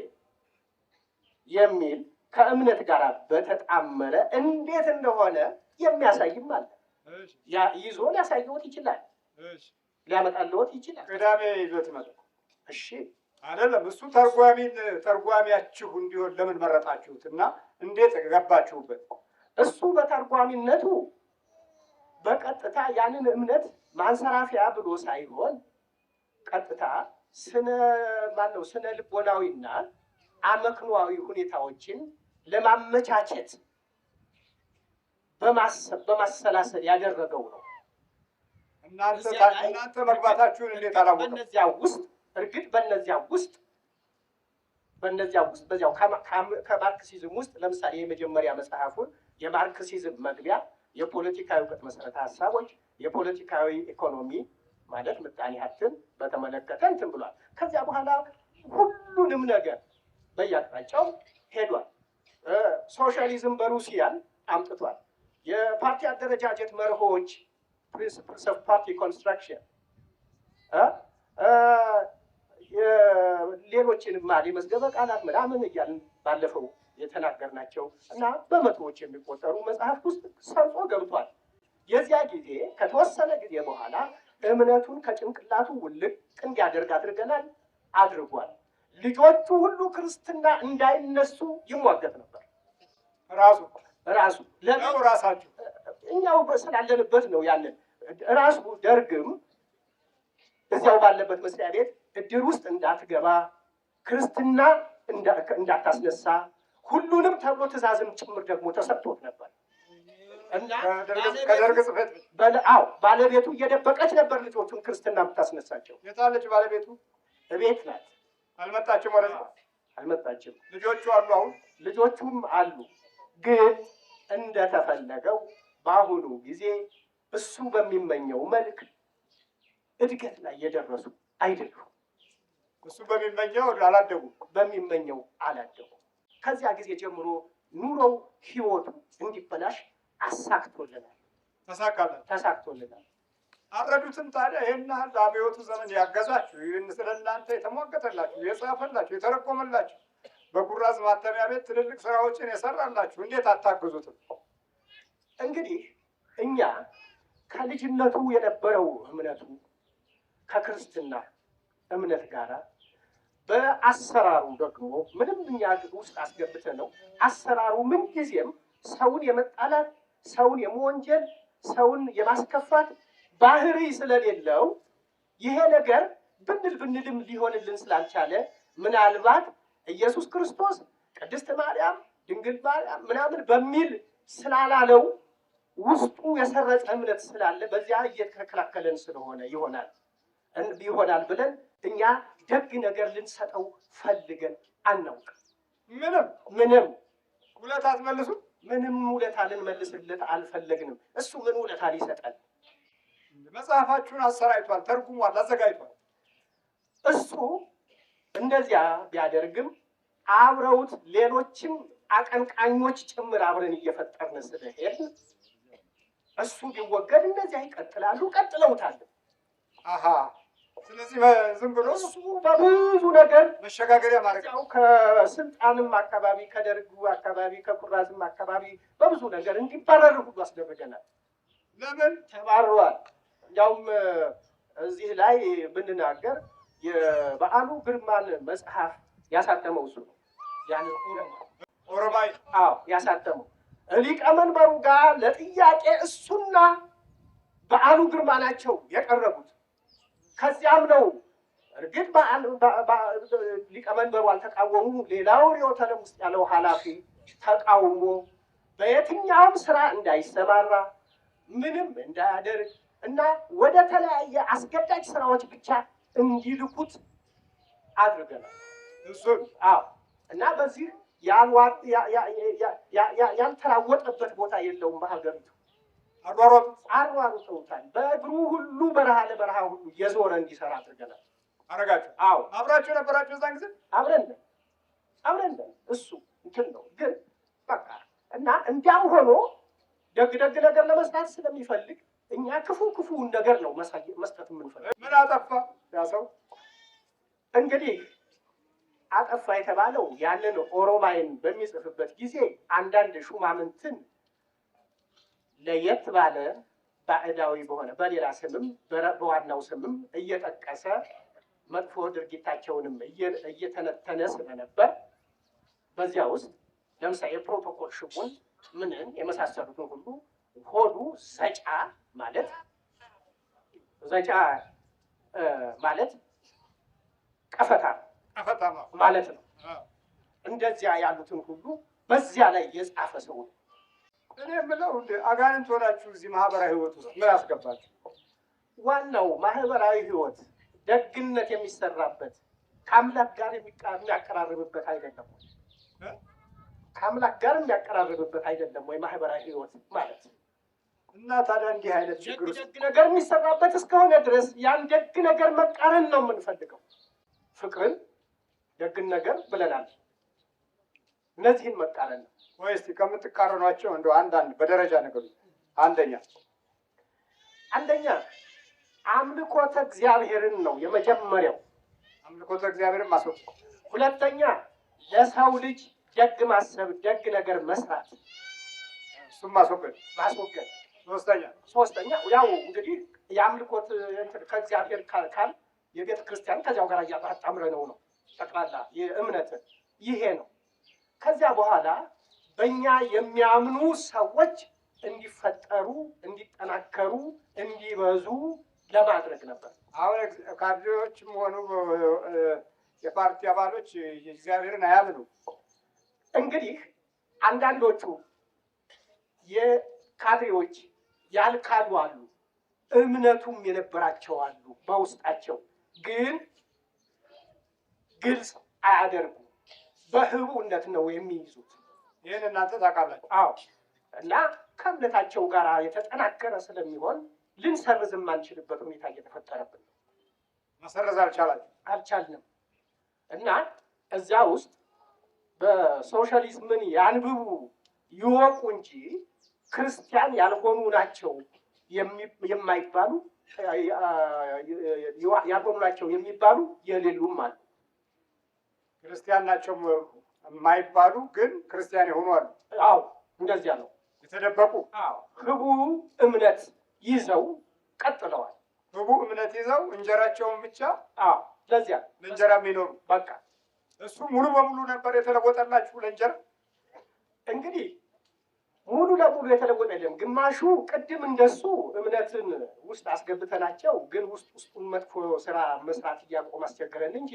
የሚል ከእምነት ጋር በተጣመረ እንዴት እንደሆነ የሚያሳይም አለ። ይዞ ሊያሳየዎት ይችላል፣ ሊያመጣልዎት ይችላል። ቅዳሜ ይዞት ይመጣል። እሺ አይደለም እሱ ተርጓሚያችሁ እንዲሆን ለምን መረጣችሁት እና እንዴት ገባችሁበት? እሱ በተርጓሚነቱ በቀጥታ ያንን እምነት ማንሰራፊያ ብሎ ሳይሆን ቀጥታ ስነ ልቦናዊና አመክኗዊ ሁኔታዎችን ለማመቻቸት በማሰላሰል ያደረገው ነው። እናንተ መግባታችሁን እንዴት አላወቅም? በእነዚያ ውስጥ በዚያው ከማርክሲዝም ውስጥ ለምሳሌ የመጀመሪያ መጽሐፉን የማርክሲዝም መግቢያ የፖለቲካዊ እውቀት መሰረተ ሀሳቦች፣ የፖለቲካዊ ኢኮኖሚ ማለት ምጣኔ ሀብትን በተመለከተ እንትን ብሏል። ከዚያ በኋላ ሁሉንም ነገር በየአቅጣጫው ሄዷል። ሶሻሊዝም በሩሲያን አምጥቷል። የፓርቲ አደረጃጀት መርሆች ፕሪንሲፕልስ ኦፍ ፓርቲ ኮንስትራክሽን ሌሎችንም የመዝገበ ቃላት ምናምን እያልን ባለፈው የተናገርናቸው እና በመቶዎች የሚቆጠሩ መጽሐፍት ውስጥ ሰርጾ ገብቷል። የዚያ ጊዜ ከተወሰነ ጊዜ በኋላ እምነቱን ከጭንቅላቱ ውልቅ እንዲያደርግ አድርጓል። ልጆቹ ሁሉ ክርስትና እንዳይነሱ ይሟገት ነበር። ራሱ ራሳችሁ እኛው ስላለንበት ነው። ያንን ራሱ ደርግም እዚያው ባለበት መስሪያ ቤት እድር ውስጥ እንዳትገባ፣ ክርስትና እንዳታስነሳ ሁሉንም ተብሎ ትእዛዝም ጭምር ደግሞ ተሰጥቶት ነበር እና ከደርግ ጽሕፈት ባለቤቱ እየደበቀች ነበር ልጆቹን ክርስትና የምታስነሳቸው። የታለች ባለቤቱ? እቤት ናት። አልመጣችም? ወደ አልመጣችም። ልጆቹ አሉ? አሁን ልጆቹም አሉ። ግን እንደተፈለገው በአሁኑ ጊዜ እሱ በሚመኘው መልክ እድገት ላይ የደረሱ አይደሉም። እሱ በሚመኘው አላደጉም። ከዚያ ጊዜ ጀምሮ ኑሮው ህይወቱ እንዲበላሽ ተሳክቶልናል። አረዱትም ታዲያ ይህን አብዮቱ ዘመን ያገዛችሁ፣ ይህን ስለ እናንተ የተሟገተላችሁ፣ የጻፈላችሁ፣ የተረጎመላችሁ፣ በኩራዝ ማተሚያ ቤት ትልልቅ ስራዎችን የሰራላችሁ እንዴት አታግዙትም? እንግዲህ እኛ ከልጅነቱ የነበረው እምነቱ ከክርስትና እምነት ጋር በአሰራሩ ደግሞ ምንም እኛ ውስጥ አስገብተ ነው። አሰራሩ ምንጊዜም ሰውን የመጣላት፣ ሰውን የመወንጀል፣ ሰውን የማስከፋት ባህሪ ስለሌለው ይሄ ነገር ብንልም ሊሆንልን ስላልቻለ ምናልባት ኢየሱስ ክርስቶስ ቅድስት ማርያም ድንግል ማርያም ምናምን በሚል ስላላለው ውስጡ የሰረጸ እምነት ስላለ በዚያ እየተከላከለን ስለሆነ ይሆናል ብለን እኛ ደግ ነገር ልንሰጠው ፈልገን አናውቅም። ምንም ውለታ አትመልሱም? ምንም ውለታ ልንመልስለት አልፈለግንም። እሱ ምን ውለታ ሊሰጠን? መጽሐፋችሁን አሰራይቷል፣ ተርጉሟል፣ አዘጋጅቷል። እሱ እንደዚያ ቢያደርግም አብረውት ሌሎችም አቀንቃኞች ጭምር አብረን እየፈጠርን ስለሄድን እሱ ቢወገድ እንደዚያ ይቀጥላሉ፣ ቀጥለውታል። ስለዚህ ዝም ብሎ እሱ በብዙ ነገር መሸጋገሪያ ማድረግ ያው ከስልጣንም አካባቢ ከደርጉ አካባቢ ከኩራዝም አካባቢ በብዙ ነገር እንዲባረር ሁሉ አስደረገናል። ለምን ተባረዋል? እንዲያውም እዚህ ላይ ብንናገር የበዓሉ ግርማን መጽሐፍ ያሳተመው እሱ ነው። ያን ኦሮማይ ያሳተመው ሊቀመንበሩ ጋር ለጥያቄ እሱና በዓሉ ግርማ ናቸው የቀረቡት። ከዚያም ነው እርግጥ ሊቀመንበሩ አልተቃወሙ። ሌላው ርዕዮተ ዓለም ውስጥ ያለው ኃላፊ ተቃውሞ በየትኛውም ስራ እንዳይሰማራ ምንም እንዳያደርግ እና ወደ ተለያየ አስገዳጅ ስራዎች ብቻ እንዲልኩት አድርገናል። እሱን እና በዚህ ያልተራወጠበት ቦታ የለውም በሀገሪቱ። አሯሩጠውታል። በእግሩ ሁሉ በረሃ ለበረሃ ሁሉ የዞረ እንዲሰራ አድርገናል። አረጋችሁ? አብራችሁ ነበራችሁ እዛን ጊዜ? አብረን እሱ እንትን ነው ግን በቃ እና እንዲያም ሆኖ ደግ ነገር ለመስራት ስለሚፈልግ እኛ ክፉውን ነገር ነው መስጠት የምንፈልግ። ምን አጠፋ ያ ሰው? እንግዲህ አጠፋ የተባለው ያንን ኦሮማይን በሚጽፍበት ጊዜ አንዳንድ ሹማምንትን ለየት ባለ ባዕዳዊ በሆነ በሌላ ስምም በዋናው ስምም እየጠቀሰ መጥፎ ድርጊታቸውንም እየተነተነ ስለነበር በዚያ ውስጥ ለምሳሌ የፕሮቶኮል ሽጉን ምንን የመሳሰሉትን ሁሉ ሆዱ ዘጫ ማለት ቀፈታ ማለት ነው። እንደዚያ ያሉትን ሁሉ በዚያ ላይ የጻፈ ሰው ነው። እኔ የምለው አጋንንት ሆናችሁ እዚህ ማህበራዊ ህይወት ውስጥ ምን አስገባችሁ? ዋናው ማህበራዊ ህይወት ደግነት የሚሰራበት ከአምላክ ጋር የሚያቀራርብበት አይደለም። ከአምላክ ጋር የሚያቀራርብበት አይደለም ወይ ማህበራዊ ህይወት ማለት? እና ታዲያ እንዲህ አይነት ችግር ደግ ነገር የሚሰራበት እስከሆነ ድረስ ያን ደግ ነገር መቃረን ነው የምንፈልገው። ፍቅርን፣ ደግን ነገር ብለናል። እነዚህን መቃረን ነው። ወይ እስቲ ከምትቃረኗቸው እንደው አንዳንድ በደረጃ ነገሩ። አንደኛ አምልኮተ እግዚአብሔርን ነው የመጀመሪያው። አምልኮተ እግዚአብሔርን ማስወገድ። ሁለተኛ ለሰው ልጅ ደግ ማሰብ፣ ደግ ነገር መስራት፣ እሱም ማስወገድ። ሶስተኛ ያው እንግዲህ የአምልኮት ከእግዚአብሔር ካል የቤተ ክርስቲያን ከዚያው ጋር እያጣምረ ነው ጠቅላላ የእምነት ይሄ ነው። ከዚያ በኋላ በእኛ የሚያምኑ ሰዎች እንዲፈጠሩ፣ እንዲጠናከሩ፣ እንዲበዙ ለማድረግ ነበር። አሁን ካድሬዎችም ሆኑ የፓርቲ አባሎች እግዚአብሔርን አያምኑ። እንግዲህ አንዳንዶቹ የካድሬዎች ያልካዱ አሉ፣ እምነቱም የነበራቸው አሉ። በውስጣቸው ግን ግልጽ አያደርጉ፣ በህቡዕነት ነው የሚይዙት። ይህን እናንተ ታውቃላችሁ። እና ከእምነታቸው ጋር የተጠናከረ ስለሚሆን ልንሰርዝ የማንችልበት ሁኔታ እየተፈጠረብን ነው። መሰረዝ አልቻልንም። እና እዚያ ውስጥ በሶሻሊዝምን ያንብቡ ይወቁ እንጂ ክርስቲያን ያልሆኑ ናቸው የማይባሉ ያልሆኑ ናቸው የሚባሉ የሌሉም አሉ። ክርስቲያን ናቸው የማይባሉ ግን ክርስቲያን የሆኑ አሉ። እንደዚያ ነው የተደበቁ። ህቡ እምነት ይዘው ቀጥለዋል። ህቡ እምነት ይዘው እንጀራቸውን ብቻ ለዚያ ለእንጀራ የሚኖሩ በቃ እሱ ሙሉ በሙሉ ነበር የተለወጠላችሁ ለእንጀራ። እንግዲህ ሙሉ ለሙሉ የተለወጠ የለም። ግማሹ ቅድም እንደሱ እምነትን ውስጥ አስገብተናቸው ግን ውስጡን መጥፎ ስራ መስራት እያቆም አስቸገረን እንጂ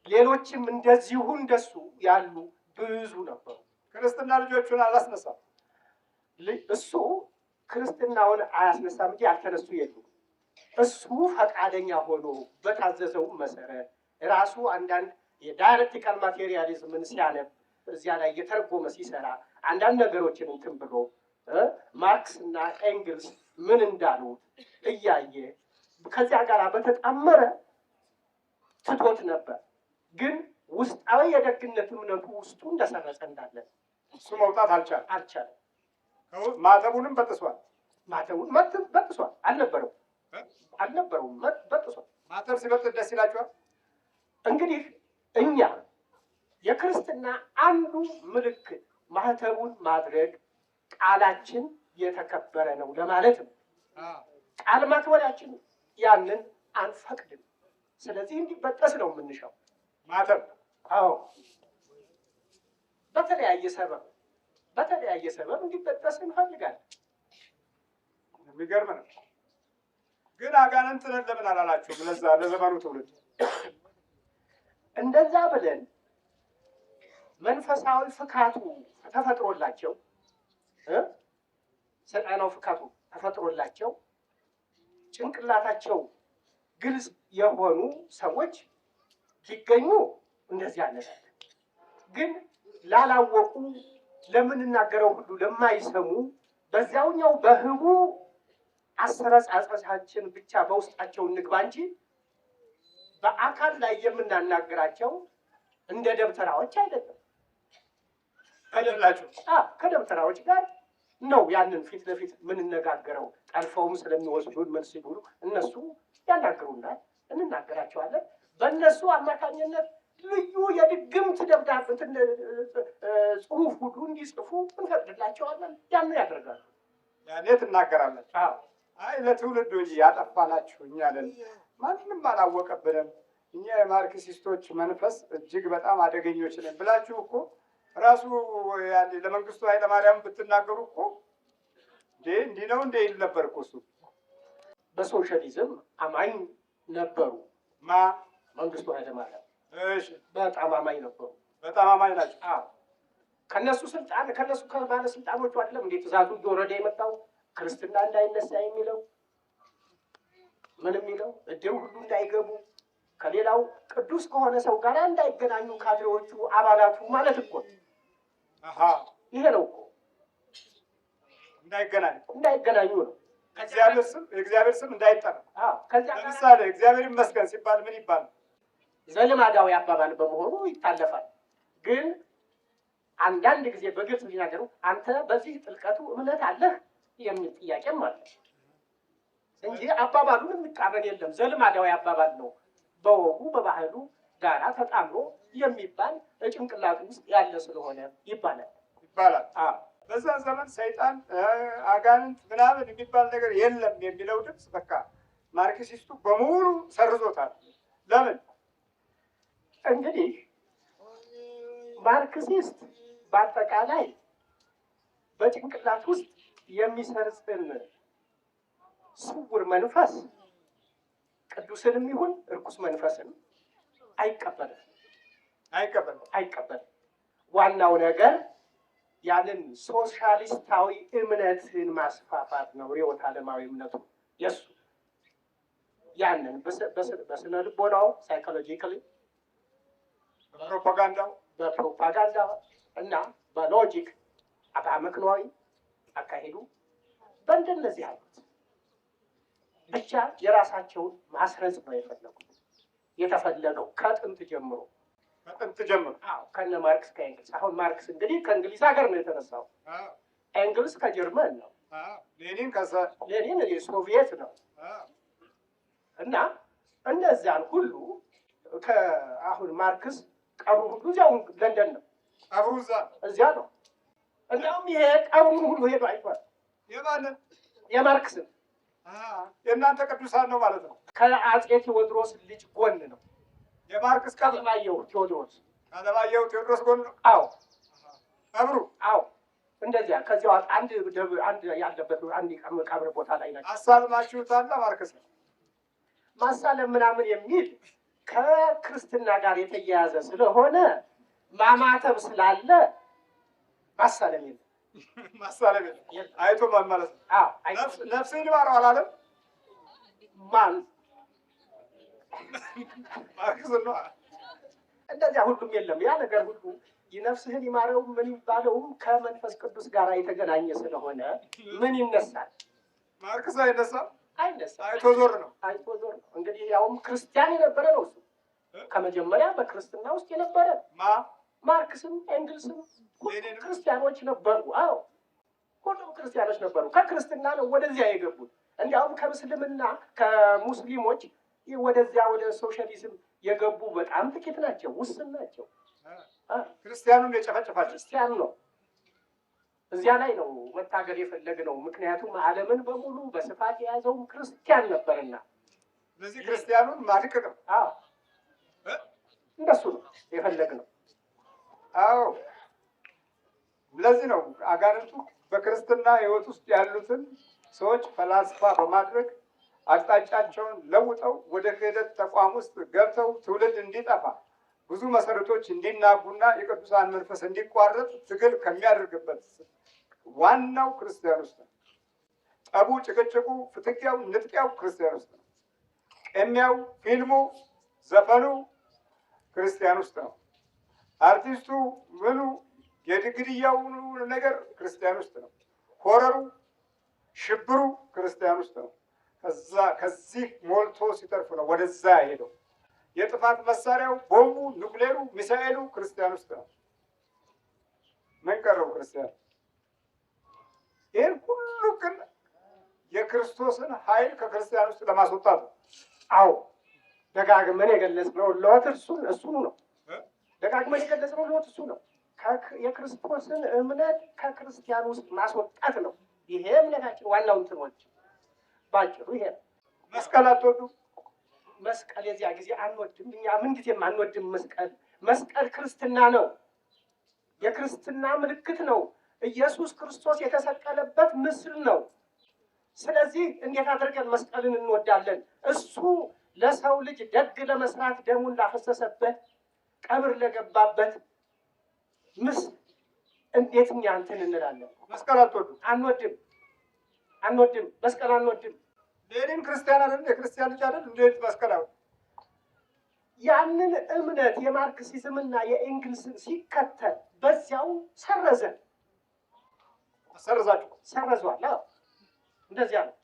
ሌሎችም እንደዚሁ እንደሱ ያሉ ብዙ ነበሩ። ክርስትና ልጆቹን አላስነሳም። እሱ ክርስትናውን አያስነሳም እንጂ ያልተነሱ የሉም። እሱ ፈቃደኛ ሆኖ በታዘዘው መሰረት ራሱ አንዳንድ የዳይሌክቲካል ማቴሪያሊዝምን ሲያነብ እዚያ ላይ የተረጎመ ሲሰራ አንዳንድ ነገሮችን እንትን ብሎ ማርክስ እና ኤንግልስ ምን እንዳሉ እያየ ከዚያ ጋር በተጣመረ ትቶት ነበር። ግን ውስጣዊ የደግነት እምነቱ ውስጡ እንደሰረጸ እንዳለ እሱ መውጣት አልቻለም። ማተቡንም በጥሷል። ማተቡን በጥሷል። አልነበረውም በጥሷል። ማተብ ሲበጥስ ደስ ይላችኋል? እንግዲህ እኛ የክርስትና አንዱ ምልክት ማህተቡን ማድረግ ቃላችን የተከበረ ነው ለማለት ነው። ቃል ማክበራችን ያንን አንፈቅድም። ስለዚህ እንዲበጠስ ነው የምንሻው ማተብ። አዎ በተለያየ ሰበብ እንዲበጠስ እንፈልጋለን። የሚገርም ነው። ግን አጋንንት ነን ለምን አላላችሁም? ለዛ ለዘመኑ ትውልድ እንደዛ ብለን መንፈሳዊ ፍካቱ ተፈጥሮላቸው ሰይጣናዊ ፍካቱ ተፈጥሮላቸው ጭንቅላታቸው ግልጽ የሆኑ ሰዎች ሊገኙ እንደዚህ አነሳለ። ግን ላላወቁ ለምንናገረው ሁሉ ለማይሰሙ በዚያውኛው በህቡ አሰረጻጸታችን ብቻ በውስጣቸው እንግባ እንጂ በአካል ላይ የምናናግራቸው እንደ ደብተራዎች አይደለም። ከደብተራዎች ጋር ነው ያንን ፊት ለፊት የምንነጋገረው። ጠልፈውም ስለሚወስዱን ምን ሲሉ እነሱ ያናግሩናል፣ እንናገራቸዋለን። በእነሱ አማካኝነት ልዩ የድግምት ደብዳቤ ጽሁፍ ሁሉ እንዲጽፉ እንፈቅድላቸዋለን። ያን ያደርጋሉ። ያኔ ትናገራለች። አይ ለትውልዱ እንጂ ያጠፋናችሁ እኛ ነን፣ ማንም አላወቀብንም። እኛ የማርክሲስቶች መንፈስ እጅግ በጣም አደገኞች ነን ብላችሁ እኮ ራሱ ያኔ ለመንግስቱ ኃይለማርያም ብትናገሩ እኮ እንዲህ ነው እንደ ይል ነበር እኮ እሱ። በሶሻሊዝም አማኝ ነበሩ። መንግስቱ ኃይለማርያም በጣም አማኝ ነበሩ። በጣም አማኝ ናቸው። ከነሱ ከባለስልጣኖቹ አይደለም እንዴ ትእዛዙ እየወረደ የመጣው ክርስትና እንዳይነሳ የሚለው ምን የሚለው እድር ሁሉ እንዳይገቡ ከሌላው ቅዱስ ከሆነ ሰው ጋር እንዳይገናኙ ካድሬዎቹ አባላቱ ማለት እኮ ይሄ ነው እኮ እንዳይገናኙ ነው። የእግዚአብሔር ስም እንዳይጠራ። ለምሳሌ እግዚአብሔር ይመስገን ሲባል ምን ይባላል? ዘልማዳዊ አባባል በመሆኑ ይታለፋል። ግን አንዳንድ ጊዜ በግልጽ ሊናገሩ አንተ በዚህ ጥልቀቱ እምነት አለህ የሚል ጥያቄም አለ እንጂ አባባሉን የሚቃረን የለም። ዘልማዳዊ አባባል ነው። በወጉ በባህሉ ጋራ ተጣምሮ የሚባል ጭንቅላቱ ውስጥ ያለ ስለሆነ ይባላል። በዛ ዘመን ሰይጣን አጋንንት ምናምን የሚባል ነገር የለም የሚለው ድምፅ በቃ ማርክሲስቱ በሙሉ ሰርዞታል። ለምን? እንግዲህ ማርክሲስት በአጠቃላይ በጭንቅላት ውስጥ የሚሰርጽን ስውር መንፈስ ቅዱስንም ይሁን እርኩስ መንፈስን አይቀበልም። ዋናው ነገር ያንን ሶሻሊስታዊ እምነትን ማስፋፋት ነው። ርዕዮተ ዓለማዊ እምነቱ የሱ ያንን በስነ ልቦናው ሳይኮሎጂካሊ በፕሮፓጋንዳ እና በሎጂክ በአመክንዮአዊ አካሄዱ በእንደነዚህ አይነት ብቻ የራሳቸውን ማስረጽ ነው የተፈለገው ከጥንት ጀምሮ ከነ ማርክስ ከኤንግልስ። አሁን ማርክስ እንግዲህ ከእንግሊዝ ሀገር ነው የተነሳው። ኤንግልስ ከጀርመን ነው። ሌኒን የሶቪየት ነው። እና እነዚያን ሁሉ አሁን ማርክስ ቀብሩ ሁሉ እዚያው ለንደን ነው። ቀብሩ እዚያ ነው። እንዲያውም ይሄ ቀብሩን ሁሉ ሄዶ አይቷል። የማርክስን የእናንተ ቅዱሳን ነው ማለት ነው። ከአጼ ቴዎድሮስ ልጅ ጎን ነው የማርክስ ቀለማየሁ ቴዎድሮስ ጎን ነው። አዎ ቀብሩ። አዎ እንደዚያ ከዚያው አንድ ያለበት አንድ ቀብር ቦታ ላይ ናቸው። አሳልማችሁታል ማርክስ ነው። ማሳለም ምናምን የሚል ከክርስትና ጋር የተያያዘ ስለሆነ ማማተብ ስላለ ማሳለም የለም። አይቶ ማለት ነው። ነፍስህን ይማረው አላለም ማን? ማርክስ ነው። እንደዚያ ሁሉም የለም። ያ ነገር ሁሉ ነፍስህን ይማረው ምን ይባለውም ከመንፈስ ቅዱስ ጋር የተገናኘ ስለሆነ ምን ይነሳል? ማርክስ አይነሳም። አይቶ ዞር ነው። እንግዲህ ያውም ክርስቲያን የነበረ ነው እሱ ከመጀመሪያ በክርስትና ውስጥ የነበረ ማርክስም ኤንግልስም ሁሉም ክርስቲያኖች ነበሩ። አዎ ሁሉም ክርስቲያኖች ነበሩ። ከክርስትና ነው ወደዚያ የገቡት። እንዲያውም ከሙስሊሞች ወደዚያ ወደ ሶሻሊዝም የገቡ በጣም ጥቂት ናቸው፣ ውስን ናቸው። ክርስቲያኑን የጨፈጨፋቸው ክርስቲያኑ ነው። እዚያ ላይ ነው መታገል የፈለግነው። ምክንያቱም ዓለምን በሙሉ በስፋት የያዘውም ክርስቲያን ነበርና፣ ስለዚህ ክርስቲያኑን ማድቀቅ ነው። አዎ እንደሱ ነው የፈለግነው። አዎ ለዚህ ነው አጋንንቱ በክርስትና ሕይወት ውስጥ ያሉትን ሰዎች ፈላስፋ በማድረግ አቅጣጫቸውን ለውጠው ወደ ክህደት ተቋም ውስጥ ገብተው ትውልድ እንዲጠፋ ብዙ መሰረቶች እንዲናጉና የቅዱሳን መንፈስ እንዲቋረጥ ትግል ከሚያደርግበት ዋናው ክርስቲያን ውስጥ ነው። ጠቡ፣ ጭቅጭቁ፣ ፍትጊያው፣ ንጥቂያው ክርስቲያን ውስጥ ነው። ቅሚያው፣ ፊልሙ፣ ዘፈኑ ክርስቲያን ውስጥ ነው። አርቲስቱ ምኑ የግድያው ነገር ክርስቲያን ውስጥ ነው። ሆረሩ፣ ሽብሩ ክርስቲያን ውስጥ ነው። ከዚህ ሞልቶ ሲተርፍ ነው ወደዛ ሄደው። የጥፋት መሳሪያው ቦምቡ፣ ኑክሌሩ፣ ሚሳኤሉ ክርስቲያን ውስጥ ነው። ምን ቀረው ክርስቲያን? ይህን ሁሉ ግን የክርስቶስን ኃይል ከክርስቲያን ውስጥ ለማስወጣት ነው። አዎ ደጋግመን የገለጽነው ለወት እሱኑ ነው። ደጋግመን የገለጽነው ለወት እሱ ነው። የክርስቶስን እምነት ከክርስቲያን ውስጥ ማስወጣት ነው። ይሄ እምነታችን ዋናው እንትኖች ባጭሩ ይሄ ነው። መስቀል አትወዱ? መስቀል የዚያ ጊዜ አንወድም። እኛ ምንጊዜም አንወድም መስቀል። መስቀል ክርስትና ነው፣ የክርስትና ምልክት ነው። ኢየሱስ ክርስቶስ የተሰቀለበት ምስል ነው። ስለዚህ እንዴት አድርገን መስቀልን እንወዳለን? እሱ ለሰው ልጅ ደግ ለመስራት ደሙን ላፈሰሰበት፣ ቀብር ለገባበት ምስል እንዴት እኛ እንትን እንላለን? መስቀል አትወዱ? አንወድም። መስቀል አንወድም። ሌኒን ክርስቲያን አይደል? የክርስቲያን ልጅ አይደል? እንዴት መስቀል አው ያንን እምነት የማርክሲዝምና የኤንግልስን ሲከተል በዚያው ሰረዘን። ሰረዟል። እንደዚያ ነው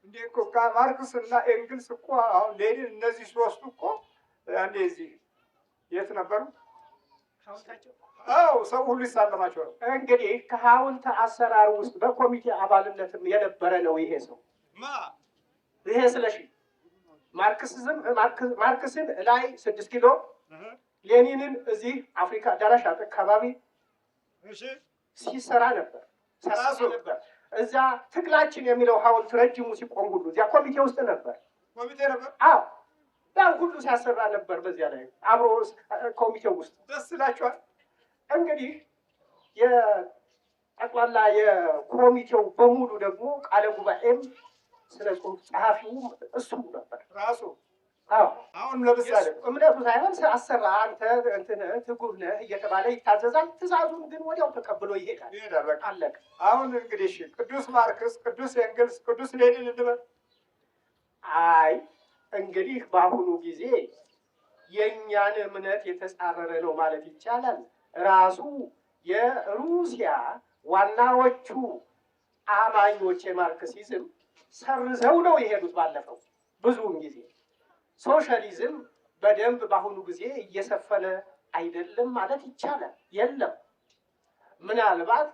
እንዴ እኮ ማርክስ እና ኤንግልስ እኮ አሁን ሌኒን እነዚህ ሶስቱ እኮ አንዴ እዚህ የት ነበሩ? አዎ ሰው ሁሉ ይሳለማቸው ነው። እንግዲህ ከሐውልት አሰራር ውስጥ በኮሚቴ አባልነትም የነበረ ነው ይሄ ሰው። ይሄ ስለሺ ማርክስን ላይ 6 ኪሎ ሌኒንን እዚህ አፍሪካ አዳራሽ አካባቢ ሲሰራ ነበር። እዛ ትግላችን የሚለው ሐውልት ረጅሙ ሲቆም ሁሉ እዚያ ኮሚቴ ውስጥ ነበር። አዎ ያን ሁሉ ሲያሰራ ነበር። በዚያ ላይ አብሮ ኮሚቴው ውስጥ ደስ ይላቸዋል። እንግዲህ የጠቅላላ የኮሚቴው በሙሉ ደግሞ ቃለ ጉባኤም ስለ ጽሁፍ ጸሐፊውም እሱ ነበር ራሱ። አዎ አሁን ለምሳሌ እምነቱ ሳይሆን አሰራ አንተ እንትን ትጉህ ነህ እየተባለ ይታዘዛል። ትእዛዙን ግን ወዲያው ተቀብሎ ይሄዳል። በቃ አለቀ። አሁን እንግዲህ ቅዱስ ማርክስ፣ ቅዱስ ኤንግልስ፣ ቅዱስ ሌኒን እንበል። አይ እንግዲህ በአሁኑ ጊዜ የእኛን እምነት የተጻረረ ነው ማለት ይቻላል። ራሱ የሩሲያ ዋናዎቹ አማኞች የማርክሲዝም ሰርዘው ነው የሄዱት። ባለፈው ብዙውን ጊዜ ሶሻሊዝም በደንብ በአሁኑ ጊዜ እየሰፈነ አይደለም ማለት ይቻላል። የለም ምናልባት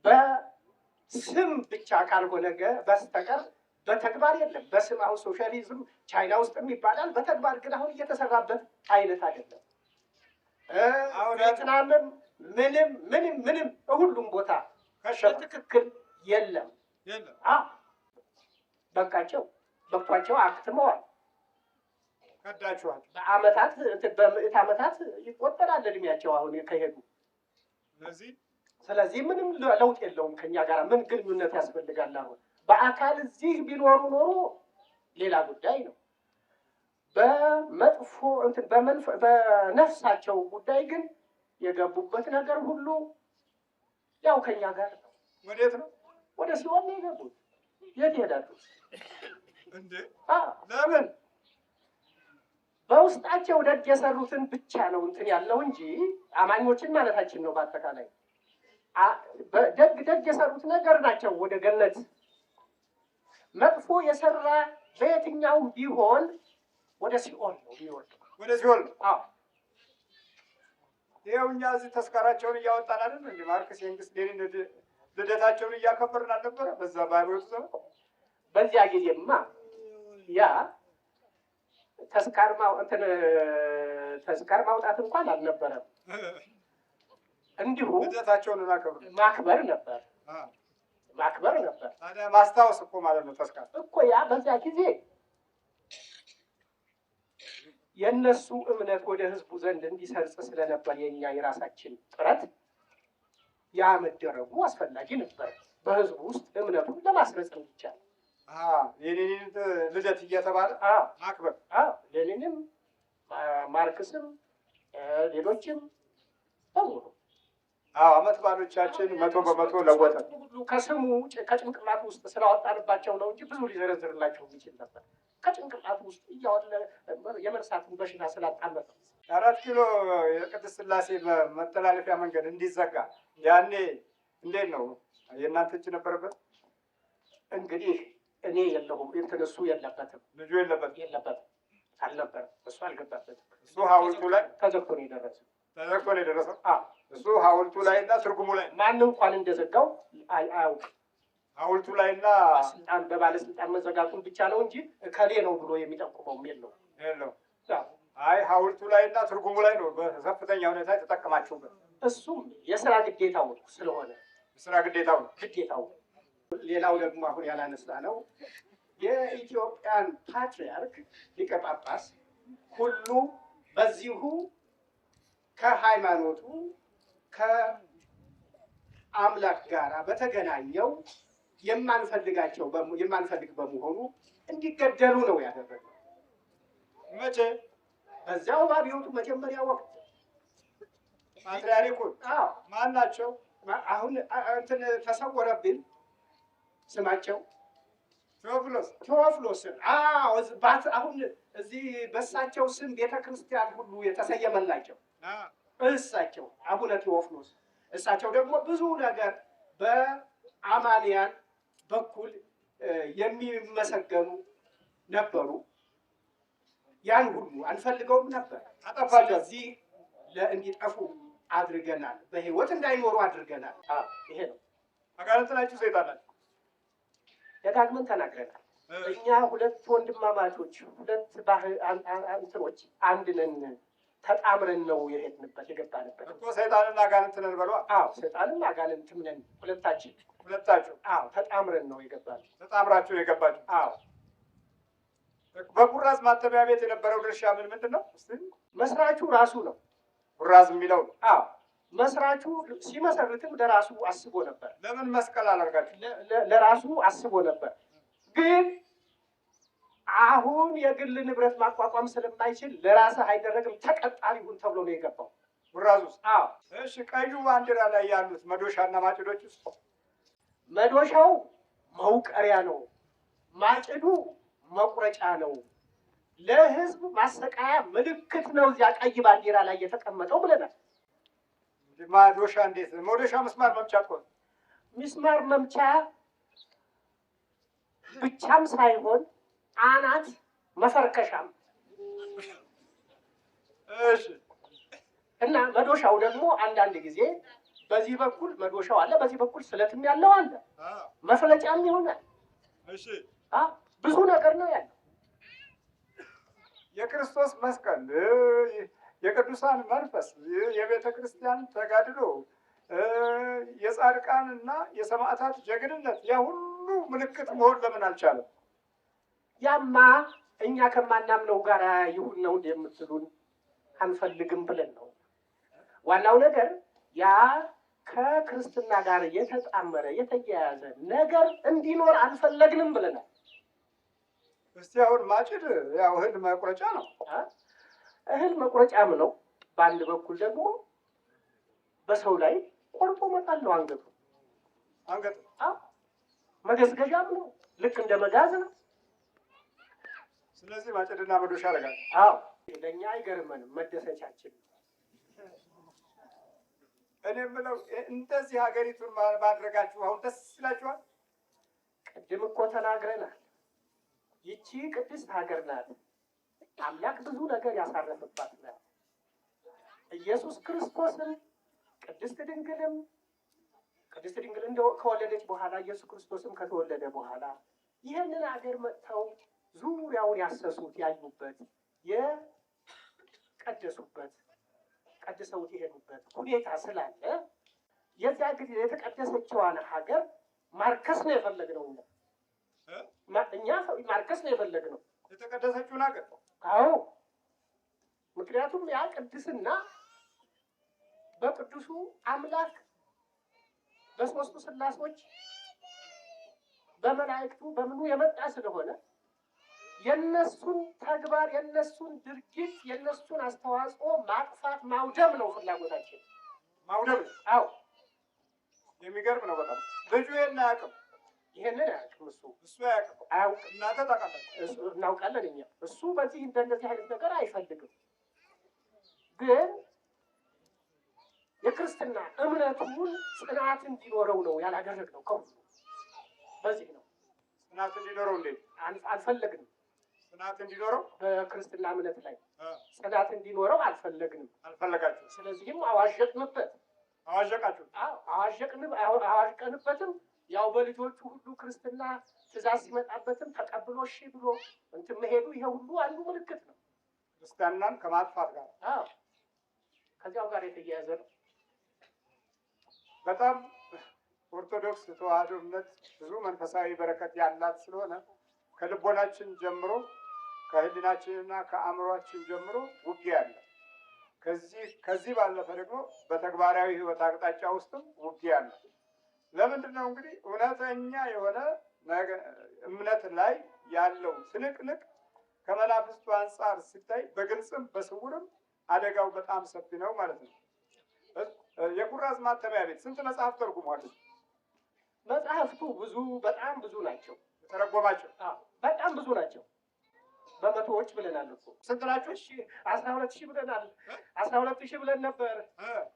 በስም ብቻ ካልሆነ በስተቀር በተግባር የለም። በስም አሁን ሶሻሊዝም ቻይና ውስጥም ይባላል፣ በተግባር ግን አሁን እየተሰራበት አይነት አይደለም። ቬትናምም ምንም ሁሉም ቦታ በትክክል የለም። በቅቷቸው አክትመዋል። ከዳችኋል። በምዕት ዓመታት ይቆጠራል እድሜያቸው አሁን ከሄዱ። ስለዚህ ምንም ለውጥ የለውም። ከኛ ጋር ምን ግንኙነት ያስፈልጋል? አሁን በአካል እዚህ ቢኖሩ ኖሮ ሌላ ጉዳይ ነው። በመጥፎ በነፍሳቸው ጉዳይ ግን የገቡበት ነገር ሁሉ ያው ከኛ ጋር ነው። ወዴት ነው? ወደ ሲኦል ነው የገቡት። የት ይሄዳሉ እንዴ? ለምን? በውስጣቸው ደግ የሰሩትን ብቻ ነው እንትን ያለው እንጂ አማኞችን ማለታችን ነው። በአጠቃላይ ደግ የሰሩት ነገር ናቸው ወደ ገነት። መጥፎ የሰራ በየትኛው ቢሆን ወደ ሲኦል ነው የሚወርድ። ወደ ሲኦል ነው። አዎ ይኸው እኛ እዚህ ተስካራቸውን እያወጣን አይደል እንዴ? ማርክስ፣ ኤንግልስ፣ ሌኒን ልደታቸውን እያከበርን አልነበረ? በዛ ባይወጡ ዘመን በዚያ ጊዜማ ያ ተስካር ማውጣት እንኳን አልነበረም። እንዲሁ ልደታቸውን ማክበር ነበር። ታዲያ ማስታወስ እኮ ማለት ነው። ተስካር እኮ ያ በዚያ ጊዜ የእነሱ እምነት ወደ ህዝቡ ዘንድ እንዲሰርጽ ስለነበር የኛ የራሳችን ጥረት ያ መደረጉ አስፈላጊ ነበር። በህዝቡ ውስጥ እምነቱን ለማስረጽ እንዲቻል የሌኒን ልደት እየተባለ ማክበር ሌኒንም ማርክስም ሌሎችም በሙሉ አመት ባሎቻችን 100% ለወጠ። ከስሙ ከጭንቅላት ውስጥ ስላወጣንባቸው ነው እንጂ ብዙ ሊዘረዝርላቸው የሚችል ነበር። ከጭንቅላት ውስጥ እያወለ የመርሳትን በሽታ ስላጣመጠ 4 ኪሎ የቅድስት ሥላሴ መተላለፊያ መንገድ እንዲዘጋ ያኔ እንዴት ነው የእናንተ እጅ ነበረበት? እንግዲህ እኔ የለሁም እሱ የለበትም፣ ልጁ የለበትም አልነበረም። እሱ አልገባበትም። እሱ ሐውልቱ ላይ ተዘግቶ ነው የደረሰው። እሱ ሐውልቱ ላይ እና ትርጉሙ ላይ ማን እንኳን እንደዘጋው አያውቅም። ሐውልቱ ላይ እና በባለስልጣን መዘጋቱን ብቻ ነው እንጂ እከሌ ነው ብሎ የሚጠቁመውም የለው። አይ ሐውልቱ ላይ እና ትርጉሙ ላይ ነው በከፍተኛ ሁኔታ የተጠቀማችሁበት። እሱም የስራ ግዴታው ስለሆነ ግዴታው። ሌላው ደግሞ አሁን ያላነሳ ነው የኢትዮጵያን ፓትርያርክ ሊቀ ጳጳስ ሁሉ በዚሁ ከሃይማኖቱ ከአምላክ ጋር በተገናኘው የማንፈልግ በመሆኑ እንዲገደሉ ነው ያደረገው። መቼ? በዚያው በአብዮቱ መጀመሪያ ወቅት ፓትርያርኩን ማን ናቸው? አሁን እንትን ተሰወረብን ስማቸው ቴዎፍሎስን። አሁን እዚህ በእሳቸው ስም ቤተክርስቲያን ሁሉ የተሰየመላቸው እሳቸው አቡነ ቴዎፍሎስ። እሳቸው ደግሞ ብዙ ነገር በአማንያን በኩል የሚመሰገኑ ነበሩ። ያን ሁሉ አንፈልገውም ነበር፣ አጠፋቸው። እዚህ እንዲጠፉ አድርገናል፣ በህይወት እንዳይኖሩ አድርገናል። ይሄ ነው። አጋንንት ናችሁ፣ ሰይጣን ናችሁ። ደጋግመን ተናግረናል። እኛ ሁለት ወንድማማቾች፣ ሁለት እንትኖች አንድ ነን። ተጣምረን ነው የሄድንበት የገባንበት እኮ። ሰይጣንና አጋንንት ነን በሏ። ሰይጣንና አጋንንትም ነን ሁለታችን። ተጣምረን ነው የገባን። ተጣምራችሁ የገባችሁ? በኩራዝ ማተሚያ ቤት የነበረው ድርሻ ምንድን ነው? መስራቹ ራሱ ነው። ኩራዝ የሚለው መስራቹ ሲመሰርትም ለራሱ አስቦ ነበር። ለምን መስቀል አላርጋችሁ? ለራሱ አስቦ ነበር። ግን አሁን የግል ንብረት ማቋቋም ስለማይችል ለራስህ አይደረግም፣ ተቀጣሪ ሁን ተብሎ ነው የገባው ኩራዝ ውስጥ። እሺ፣ ቀዩ ባንዲራ ላይ ያሉት መዶሻና ማጭዶች ውስጥ መዶሻው መውቀሪያ ነው፣ ማጭዱ መቁረጫ ነው፣ ለህዝብ ማሰቃያ ምልክት ነው እዚያ ቀይ ባንዲራ ላይ የተቀመጠው ብለናል። ማዶሻ እንዴት? መዶሻ ምስማር መምቻ እኮ ነው። ምስማር መምቻ ብቻም ሳይሆን አናት መፈርከሻም። እሺ። እና መዶሻው ደግሞ አንዳንድ ጊዜ በዚህ በኩል መዶሻው አለ፣ በዚህ በኩል ስለትም ያለው አለ፣ መፍለጫም ይሆናል። እሺ። ብዙ ነገር ነው ያለው። የክርስቶስ መስቀል፣ የቅዱሳን መንፈስ፣ የቤተ ክርስቲያን ተጋድሎ፣ የጻድቃን እና የሰማዕታት ጀግንነት ያ ሁሉ ምልክት መሆን ለምን አልቻለም? ያማ እኛ ከማናምነው ጋር ይሁን ነው የምትሉን አንፈልግም ብለን ነው። ዋናው ነገር ያ ከክርስትና ጋር የተጣመረ የተያያዘ ነገር እንዲኖር አልፈለግንም ብለናል። እስቲ አሁን ማጭድ ያው እህል መቁረጫ ነው፣ እህል መቁረጫም ነው። በአንድ በኩል ደግሞ በሰው ላይ ቆርጦ መጣል ነው። አንገቱ መገዝገዣም ነው፣ ልክ እንደ መጋዝ ነው። ስለዚህ ማጭድና መዶሻ አደርጋለሁ። ለእኛ አይገርመንም፣ መደሰቻችን። እኔ የምለው እንደዚህ ሀገሪቱን ማድረጋችሁ አሁን ደስ ይላችኋል? ቅድም እኮ ተናግረናል። ይቺ ቅድስት ሀገር ናት። አምላክ ብዙ ነገር ያሳረፈባት ናት። ኢየሱስ ክርስቶስን ቅድስት ድንግል ከወለደች በኋላ ኢየሱስ ክርስቶስም ከተወለደ በኋላ ይህንን ሀገር መጥተው ዙሪያውን ያሰሱት ያዩበት የቀደሱበት ቀድሰውት የሄዱበት ሁኔታ ስላለ የዚያ ጊዜ የተቀደሰችዋን ሀገር ማርከስ ነው የፈለግነው። እኛ ማርከስ ነው የፈለግነው የተቀደሰችውን ሀገር። አዎ፣ ምክንያቱም ያ ቅድስና በቅዱሱ አምላክ በሦስቱ ሥላሴዎች በመላእክቱ በምኑ የመጣ ስለሆነ የነሱን ተግባር የነሱን ድርጊት የነሱን አስተዋጽኦ ማጥፋት ማውደም ነው ፍላጎታችን። ማውደም? አዎ። የሚገርም ነው በጣም። ልጁ ይሄን አያውቅም። ይሄንን አያውቅም። እሱ አያውቅም። አያውቅም። እናንተ ታውቃላችሁ። እናውቃለን እኛ። እሱ በዚህ እንደነዚህ አይነት ነገር አይፈልግም። ግን የክርስትና እምነቱን ጽናት እንዲኖረው ነው ያላደረግነው። ከሁሉ በዚህ ነው ጽናት እንዲኖረው። እንዴት አልፈለግንም? ጽናት እንዲኖረው በክርስትና እምነት ላይ ጽናት እንዲኖረው አልፈለግንም። አልፈለጋችሁ። ስለዚህም አዋዠቅንበት። አዋዠቃችሁ? አዋዠቅንበትም ያው በልጆቹ ሁሉ ክርስትና ትእዛዝ ሲመጣበትም ተቀብሎ እሺ ብሎ እንትን መሄዱ ይሄ ሁሉ አንዱ ምልክት ነው ክርስትናን ከማጥፋት ጋር። አዎ፣ ከዚያው ጋር የተያያዘ ነው። በጣም ኦርቶዶክስ ተዋሕዶ እምነት ብዙ መንፈሳዊ በረከት ያላት ስለሆነ ከልቦናችን ጀምሮ ከህሊናችንና ከአእምሯችን ጀምሮ ውጊያ አለ። ከዚህ ባለፈ ደግሞ በተግባራዊ ህይወት አቅጣጫ ውስጥም ውጊያ አለ። ለምንድን ነው እንግዲህ እውነተኛ የሆነ እምነት ላይ ያለው ትንቅንቅ ከመናፍስቱ አንጻር ሲታይ በግልጽም በስውርም አደጋው በጣም ሰፊ ነው ማለት ነው። የኩራዝ ማተሚያ ቤት ስንት መጽሐፍ ተርጉሟል? መጽሐፍቱ በጣም ብዙ ናቸው። የተረጎማቸው በጣም ብዙ ናቸው። በመቶዎች ብለናል እኮ። ስንት ናቸው? 12,000 ብለናል። 12,000 ብለን ነበር።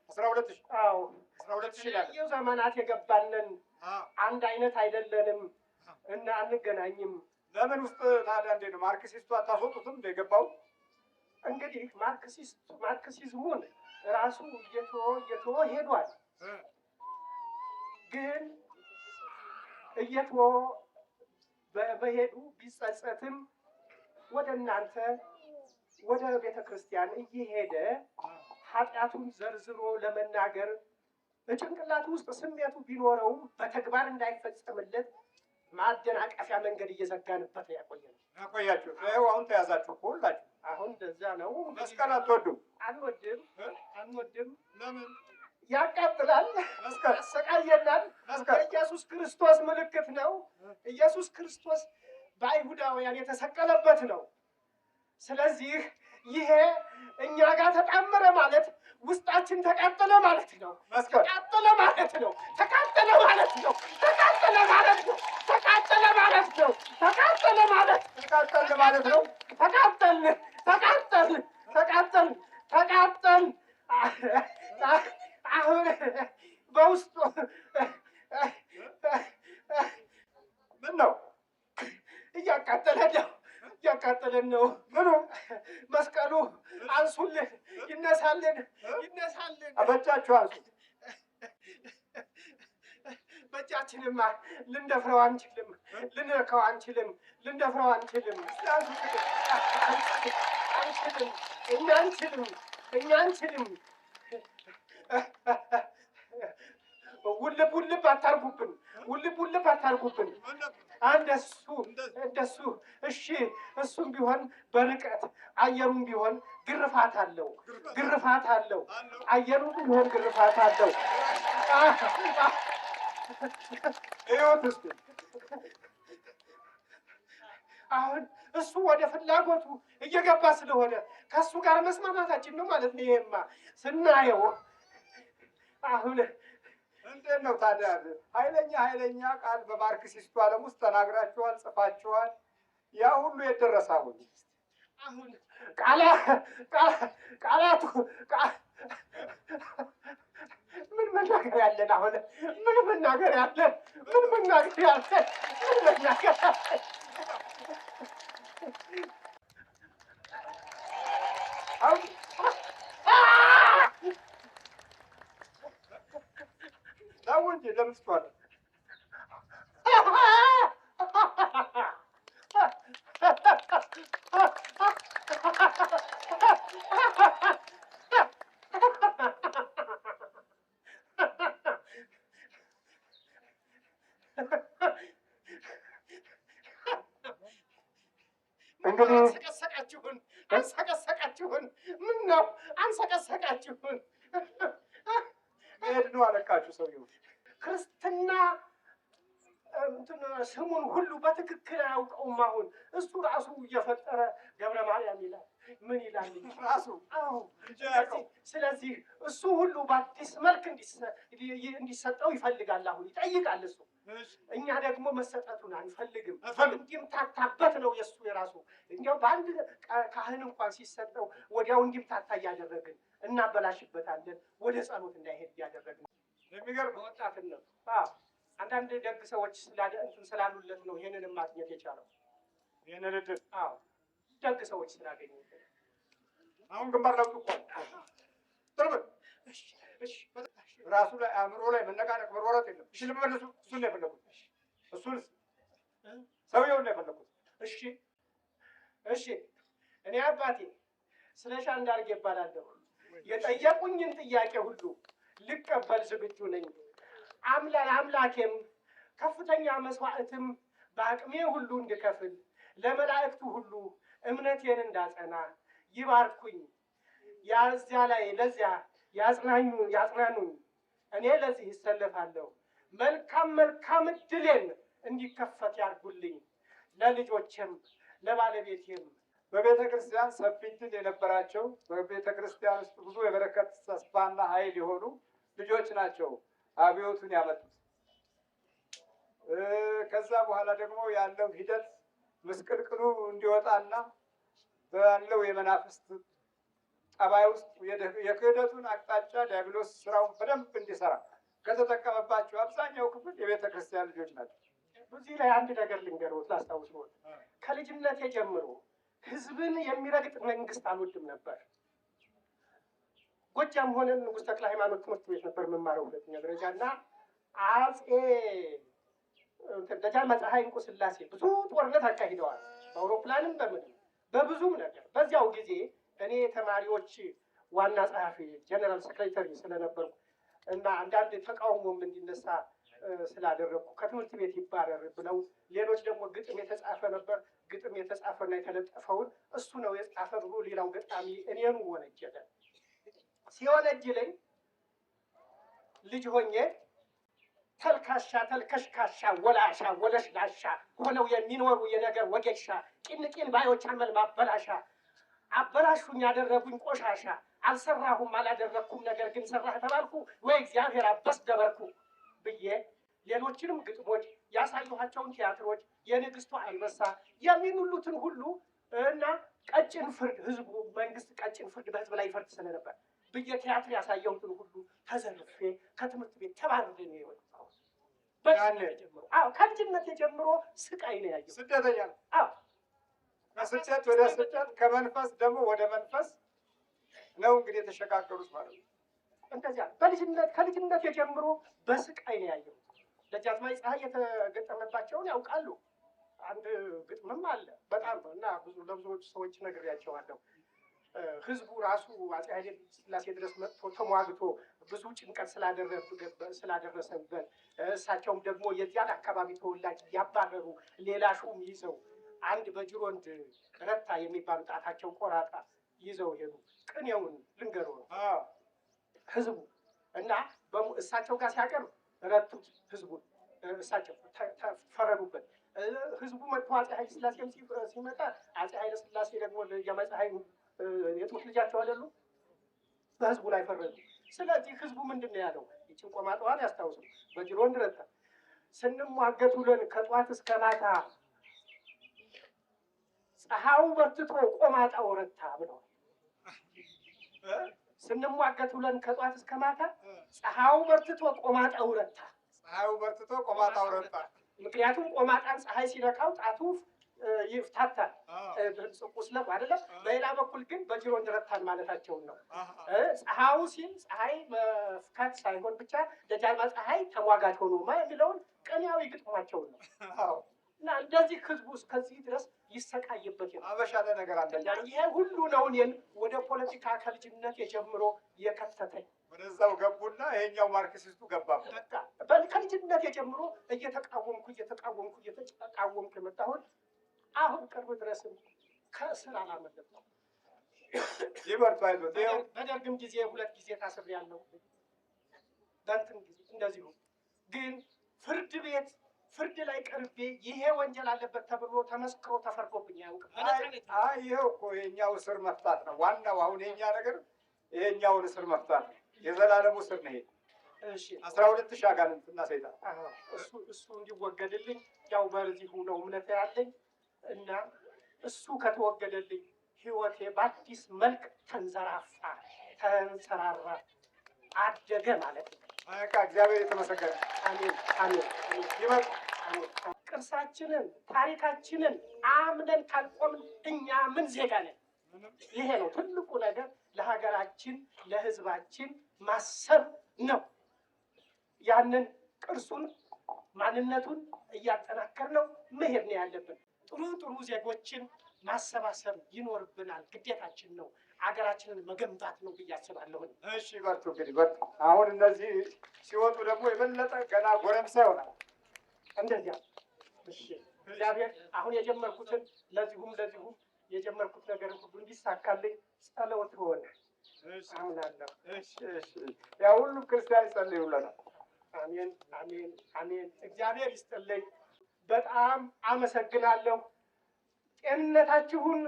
12,000? አዎ 12,000 ይላል። ዘመናት የገባንን አንድ አይነት አይደለንም እና አንገናኝም። ለምን ውስጥ ታዲያ እንዴት ነው ማርክሲስቱ አታስወጡትም? የገባው እንግዲህ ማርክሲዝሙን ራሱ እየተወ ሄዷል። ግን እየተወ በመሄዱ ቢጸጸትም ወደ እናንተ ወደ ቤተ ክርስቲያን እየሄደ ኃጢአቱን ዘርዝሮ ለመናገር በጭንቅላቱ ውስጥ ስሜቱ ቢኖረውም በተግባር እንዳይፈጸምለት ማደናቀፊያ መንገድ እየዘጋንበት ነው ያቆያችሁ። ይኸው አሁን ተያዛችሁ ሁላችሁ። አሁን እንደዛ ነው። መስቀል አትወዱም? አንወድም። ለምን? ያቃጥላል፣ ያሰቃየናል። ኢየሱስ ክርስቶስ ምልክት ነው። ኢየሱስ ክርስቶስ በአይሁዳውያን የተሰቀለበት ነው። ስለዚህ ይሄ እኛ ጋር ተጣመረ ማለት ውስጣችን ተቃጠለ ማለት ነው። ተቃጠለ ማለት ነው። ተቃጠለ ማለት ነው። ተቃጠለ ማለት ነው። ተቃጠለ ማለት ነው። ተቃጠለ ማለት ተቃጠለ ማለት ነው። ተቃጠል አሁን በውስጡ ምን ነው እያቃጠለን ነው። ምኑ? መስቀሉ አንሱልን፣ ይነሳልን። በእጃችሁ አንሱ። በእጃችንማ ልንደፍረው አንችልም፣ ልንነካው አንችልም፣ ልንደፍረው አንችልም። እኛ አንችልም። ውልብ አታርጉብን። እንደሱ እሺ፣ እሱም ቢሆን በርቀት አየሩም ቢሆን ግርፋት አለው። አየሩም ቢሆን ግርፋት አለው። አሁን እሱ ወደ ፍላጎቱ እየገባ ስለሆነ ከእሱ ጋር መስማማታችን ነው ማለት ነው። ይሄማ ስናየው አሁን እንዴት ነው ታዲያ? ኃይለኛ ቃል በማርክሲስቱ ዓለም ውስጥ ተናግራችኋል፣ ጽፋችኋል። ያ ሁሉ የደረሰ አሁን ቃላቱ ምን መናገር ያለን? አሁን ምን መናገር ያለን? ነው እንጂ ለምስቷል እንግዲህ አንሰቀሰቃችሁን። ምን ነው አንሰቀሰቃችሁን? መሄድ ነው አለቃችሁ ሰውየው። ክርስትና እንትን ስሙን ሁሉ በትክክል አያውቀውም። አሁን እሱ ራሱ እየፈጠረ ገብረ ማርያም ይላል። ምን ይላል ራሱ? አዎ። ስለዚህ እሱ ሁሉ በአዲስ መልክ እንዲሰጠው ይፈልጋል። አሁን ይጠይቃል እሱ። እኛ ደግሞ መሰጠቱን አንፈልግም። እንዲምታታበት ነው የእሱ የራሱ። እንዲያው በአንድ ካህን እንኳን ሲሰጠው ወዲያው እንዲምታታ እያደረግን እናበላሽበታለን። ወደ ጸሎት እንዳይሄድ እያደረግን የሚገርም ወጣትነት አንዳንድ ደግ ሰዎች ስላሉለት ነው ይህንን ማግኘት የቻለው። ይህንን እድል ደግ ሰዎች ስላገኙ አሁን ግንባር ለውጡ እኮ ጥርብ ራሱ ላይ አእምሮ ላይ መነቃነቅ መሯሯጥ የለም። እሺ ልመለሱ። እሱን ነው የፈለኩት። እሱን ሰውየውን ነው የፈለኩት። እሺ እኔ አባቴ ስለሻ እንዳርግ ይባላለሁ። የጠየቁኝን ጥያቄ ሁሉ ልቀበል ዝግጁ ነኝ። አምላኬም ከፍተኛ መስዋዕትም በአቅሜ ሁሉ እንድከፍል ለመላእክቱ ሁሉ እምነቴን እንዳጸና ይባርኩኝ። ያዚያ ላይ ለዚያ ያጽናኑኝ። እኔ ለዚህ ይሰለፋለሁ። መልካም እድሌን እንዲከፈት ያርጉልኝ። ለልጆቼም ለባለቤቴም በቤተ ክርስቲያን ሰፊ እድል የነበራቸው በቤተ ክርስቲያን ውስጥ ብዙ የበረከት ተስፋና ኃይል የሆኑ ልጆች ናቸው አብዮቱን ያመጡት። ከዛ በኋላ ደግሞ ያለው ሂደት ምስቅልቅሉ እንዲወጣና ባለው የመናፍስት ጠባይ ውስጥ የክህደቱን አቅጣጫ ዲያብሎስ ስራውን በደንብ እንዲሰራ ከተጠቀመባቸው አብዛኛው ክፍል የቤተ ክርስቲያን ልጆች ናቸው። እዚህ ላይ አንድ ነገር ልንገርዎት፣ ላስታውስዎት። ከልጅነቴ ጀምሮ ህዝብን የሚረግጥ መንግስት አልወድም ነበር። ጎጃም ሆነን ንጉሥ ተክለ ሃይማኖት ትምህርት ቤት ነበር የምማረው ሁለተኛ ደረጃ እና አጼ ደጃዝማች ፀሐይ እንቁ ሥላሴ ብዙ ጦርነት አካሂደዋል። በአውሮፕላንም በምንም በብዙም ነገር። በዚያው ጊዜ እኔ ተማሪዎች ዋና ጸሐፊ ጀነራል ሴክሬታሪ ስለነበርኩ እና አንዳንድ ተቃውሞም እንዲነሳ ስላደረግኩ ከትምህርት ቤት ይባረር ብለው፣ ሌሎች ደግሞ ግጥም የተጻፈ ነበር። ግጥም የተጻፈና የተለጠፈውን እሱ ነው የጻፈ ብሎ ሌላው ገጣሚ እኔኑ ወነጀለ። ሲወነጅለኝ ልጅ ሆኜ ተልካሻ ተልከሽካሻ ወላሻ ወለሽላሻ ሆነው የሚኖሩ የነገር ወጌሻ ቂንቂን ባዮች አመል ማበላሻ አበላሹኝ ያደረጉኝ ቆሻሻ አልሰራሁም አላደረግኩም ነገር ግን ሰራህ ተባልኩ ወይ እግዚአብሔር አበስ ገበርኩ ብዬ ሌሎችንም ግጥሞች ያሳየኋቸውን ቲያትሮች የንግስቱ አንበሳ የሚሉትን ሁሉ እና ቀጭን ፍርድ ህዝቡ መንግስት ቀጭን ፍርድ በህዝብ ላይ ይፈርድ ስለነበር ብዬ ቲያትር ያሳየሁትን ሁሉ ተዘርፌ ከትምህርት ቤት ተባረሬ ነው የወጣሁት። ከልጅነት ጀምሮ ስቃይ ነው ያየሁት። ስደተኛ ነው። ከስደት ወደ ስደት ከመንፈስ ደግሞ ወደ መንፈስ ነው እንግዲህ የተሸጋገሩት ማለት ነው። እንደዚያ ከልጅነት ጀምሮ በስቃይ ነው ያየሁት። ደጃዝማች ፀሐይ የተገጠመባቸውን ያውቃሉ። አንድ ግጥምም አለ በጣም እና ለብዙዎች ሰዎች ነግሬያቸዋለሁ። ህዝቡ ራሱ አፄ ኃይለ ሥላሴ ድረስ መጥቶ ተሟግቶ ብዙ ጭንቀት ስላደረሰበት እሳቸውም ደግሞ የዚያን አካባቢ ተወላጅ ያባረሩ ሌላ ሹም ይዘው አንድ በጅሮንድ ረታ የሚባሉ ጣታቸው ቆራጣ ይዘው ሄዱ። ቅኔውን ልንገሩ ነው ህዝቡ እና እሳቸው ጋር ሲያቀርብ ረቱት ህዝቡን። እሳቸው ፈረዱበት። ህዝቡ መጥቶ አፄ ኃይለ ሥላሴም ሲመጣ አፄ ኃይለ ሥላሴ ደግሞ ደጃዝማች ፀሐይ የጡት ልጃቸው አይደሉ? በህዝቡ ላይ ፈረዱ። ስለዚህ ህዝቡ ምንድን ነው ያለው? ይችን ቆማጣዋን ያስታውሱ። በጅሮንድ ረታ ስንሟገት ውለን ከጧት እስከ ማታ ፀሐዩ በርትቶ ቆማጣው ረታ ብለዋል። ስንሟገት ውለን ከጧት እስከ ማታ ፀሐዩ በርትቶ ቆማጣው ረታ። ፀሐዩ በርትቶ ቆማጣው ረታ። ምክንያቱም ቆማጣን ፀሐይ ሲነካው ጣቱ ይፍታታል ቁስለቱ አይደለም። በሌላ በኩል ግን በጅሮንድ ረታን ማለታቸውን ነው። ፀሐዩ ሲል ፀሐይ መፍካት ሳይሆን ብቻ ደጃዝማች ፀሐይ ተሟጋች ሆኖ የሚለውን ቅኔያዊ ግጥሟቸውን ነው። እና እንደዚህ ህዝቡ እስከዚህ ድረስ ይሰቃይበት አበሻለ ነገር አለ። ይሄ ሁሉ ነው እኔን ወደ ፖለቲካ ከልጅነት ጀምሮ የከተተኝ። ወደዛው ገቡና ይሄኛው ማርክሲስቱ ገባበት። ከልጅነት ጀምሮ እየተቃወምኩ የመጣሁት አሁን ቅርብ ድረስም ከእስር አላመለጥኩም። ይበርቱ፣ አይዞት። በደርግም ጊዜ 2 ጊዜ ታስሬያለሁ። በእንትን ጊዜ እንደዚሁ ግን ፍርድ ላይ ቀርቤ ይሄ ወንጀል አለበት ተብሎ ተመስክሮ ተፈርዶብኝ አያውቅም። ይኸው እኮ የእኛው እስር መፍታት ነው ዋናው። አሁን የእኛ ነገር ይሄኛውን እስር መፍታት ነው። የዘላለሙ እስር ነው ይሄ። እሺ 12,000 አጋንንትና ሰይጣን እሱ እንዲወገድልኝ ያው በዚሁ ነው እምነት ያለኝ እና እሱ ከተወገደልኝ ህይወቴ በአዲስ መልክ ተንሰራፋ፣ ተንሰራራ፣ አደገ ማለት ነው። እግዚአብሔር የተመሰገነ። አሜን አሜን። ቅርሳችንን ታሪካችንን አምነን ካልቆምን እኛ ምን ዜጋ ነን? ይሄ ነው ትልቁ ነገር። ለሀገራችን ለህዝባችን ማሰብ ነው። ያንን ቅርሱን ማንነቱን እያጠናከር ነው መሄድ ነው ያለብን። ጥሩ ዜጎችን ማሰባሰብ ይኖርብናል፣ ግዴታችን ነው። ሀገራችንን መገንባት ነው ብዬ አስባለሁ። እሺ በርቱ፣ እንግዲህ በርቱ። አሁን እነዚህ ሲወጡ ደግሞ የበለጠ ገና ጎረምሳ ይሆናል። እንደዚያ እሺ። እግዚአብሔር አሁን የጀመርኩትን ለዚሁም የጀመርኩት ነገር ሁሉ እንዲሳካልኝ ጸሎት ሆነ። አሁን አለሁ። ያ ሁሉም ክርስቲያን ይጸልዩልናል። አሜን አሜን አሜን። እግዚአብሔር ይስጥልኝ። በጣም አመሰግናለሁ። ጤንነታችሁን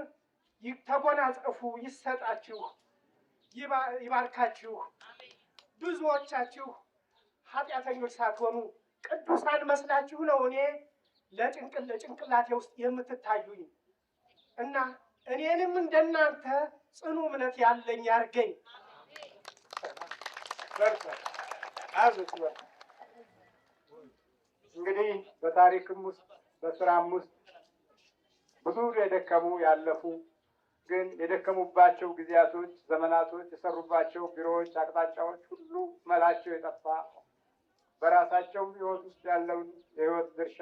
ተጎናጸፉ፣ ይሰጣችሁ፣ ይባርካችሁ። ብዙዎቻችሁ ኃጢአተኞች ሳትሆኑ ቅዱሳን መስላችሁ ነው እኔ ለጭንቅላቴ ውስጥ የምትታዩኝ እና እኔንም እንደናንተ ጽኑ እምነት ያለኝ ያርገኝ። እንግዲህ በታሪክም ውስጥ በስራም ውስጥ ብዙ የደከሙ ያለፉ ግን የደከሙባቸው ጊዜያቶች፣ ዘመናቶች፣ የሰሩባቸው ቢሮዎች፣ አቅጣጫዎች ሁሉ መላቸው የጠፋ በራሳቸው ሕይወት ውስጥ ያለውን የሕይወት ድርሻ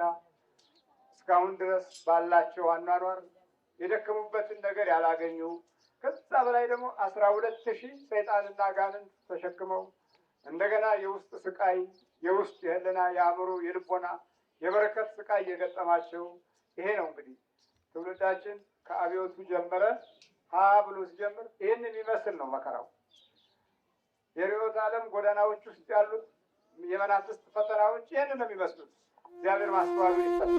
እስካሁን ድረስ ባላቸው አኗኗር የደከሙበትን ነገር ያላገኙ ከዛ በላይ ደግሞ 12,000 ሰይጣንና አጋንንት ተሸክመው እንደገና የውስጥ ስቃይ፣ የውስጥ የህልና፣ የአእምሮ፣ የልቦና፣ የበረከት ስቃይ የገጠማቸው ይሄ ነው። እንግዲህ ትውልዳችን ከአብዮቱ ጀመረ ብሎ ሲጀምር ይህን የሚመስል ነው መከራው። የርዕዮተ ዓለም ጎዳናዎች ውስጥ ያሉት የመናፍስት ፈተናዎች ይህን ነው የሚመስሉት። እግዚአብሔር ማስተዋሉ ይስጠን።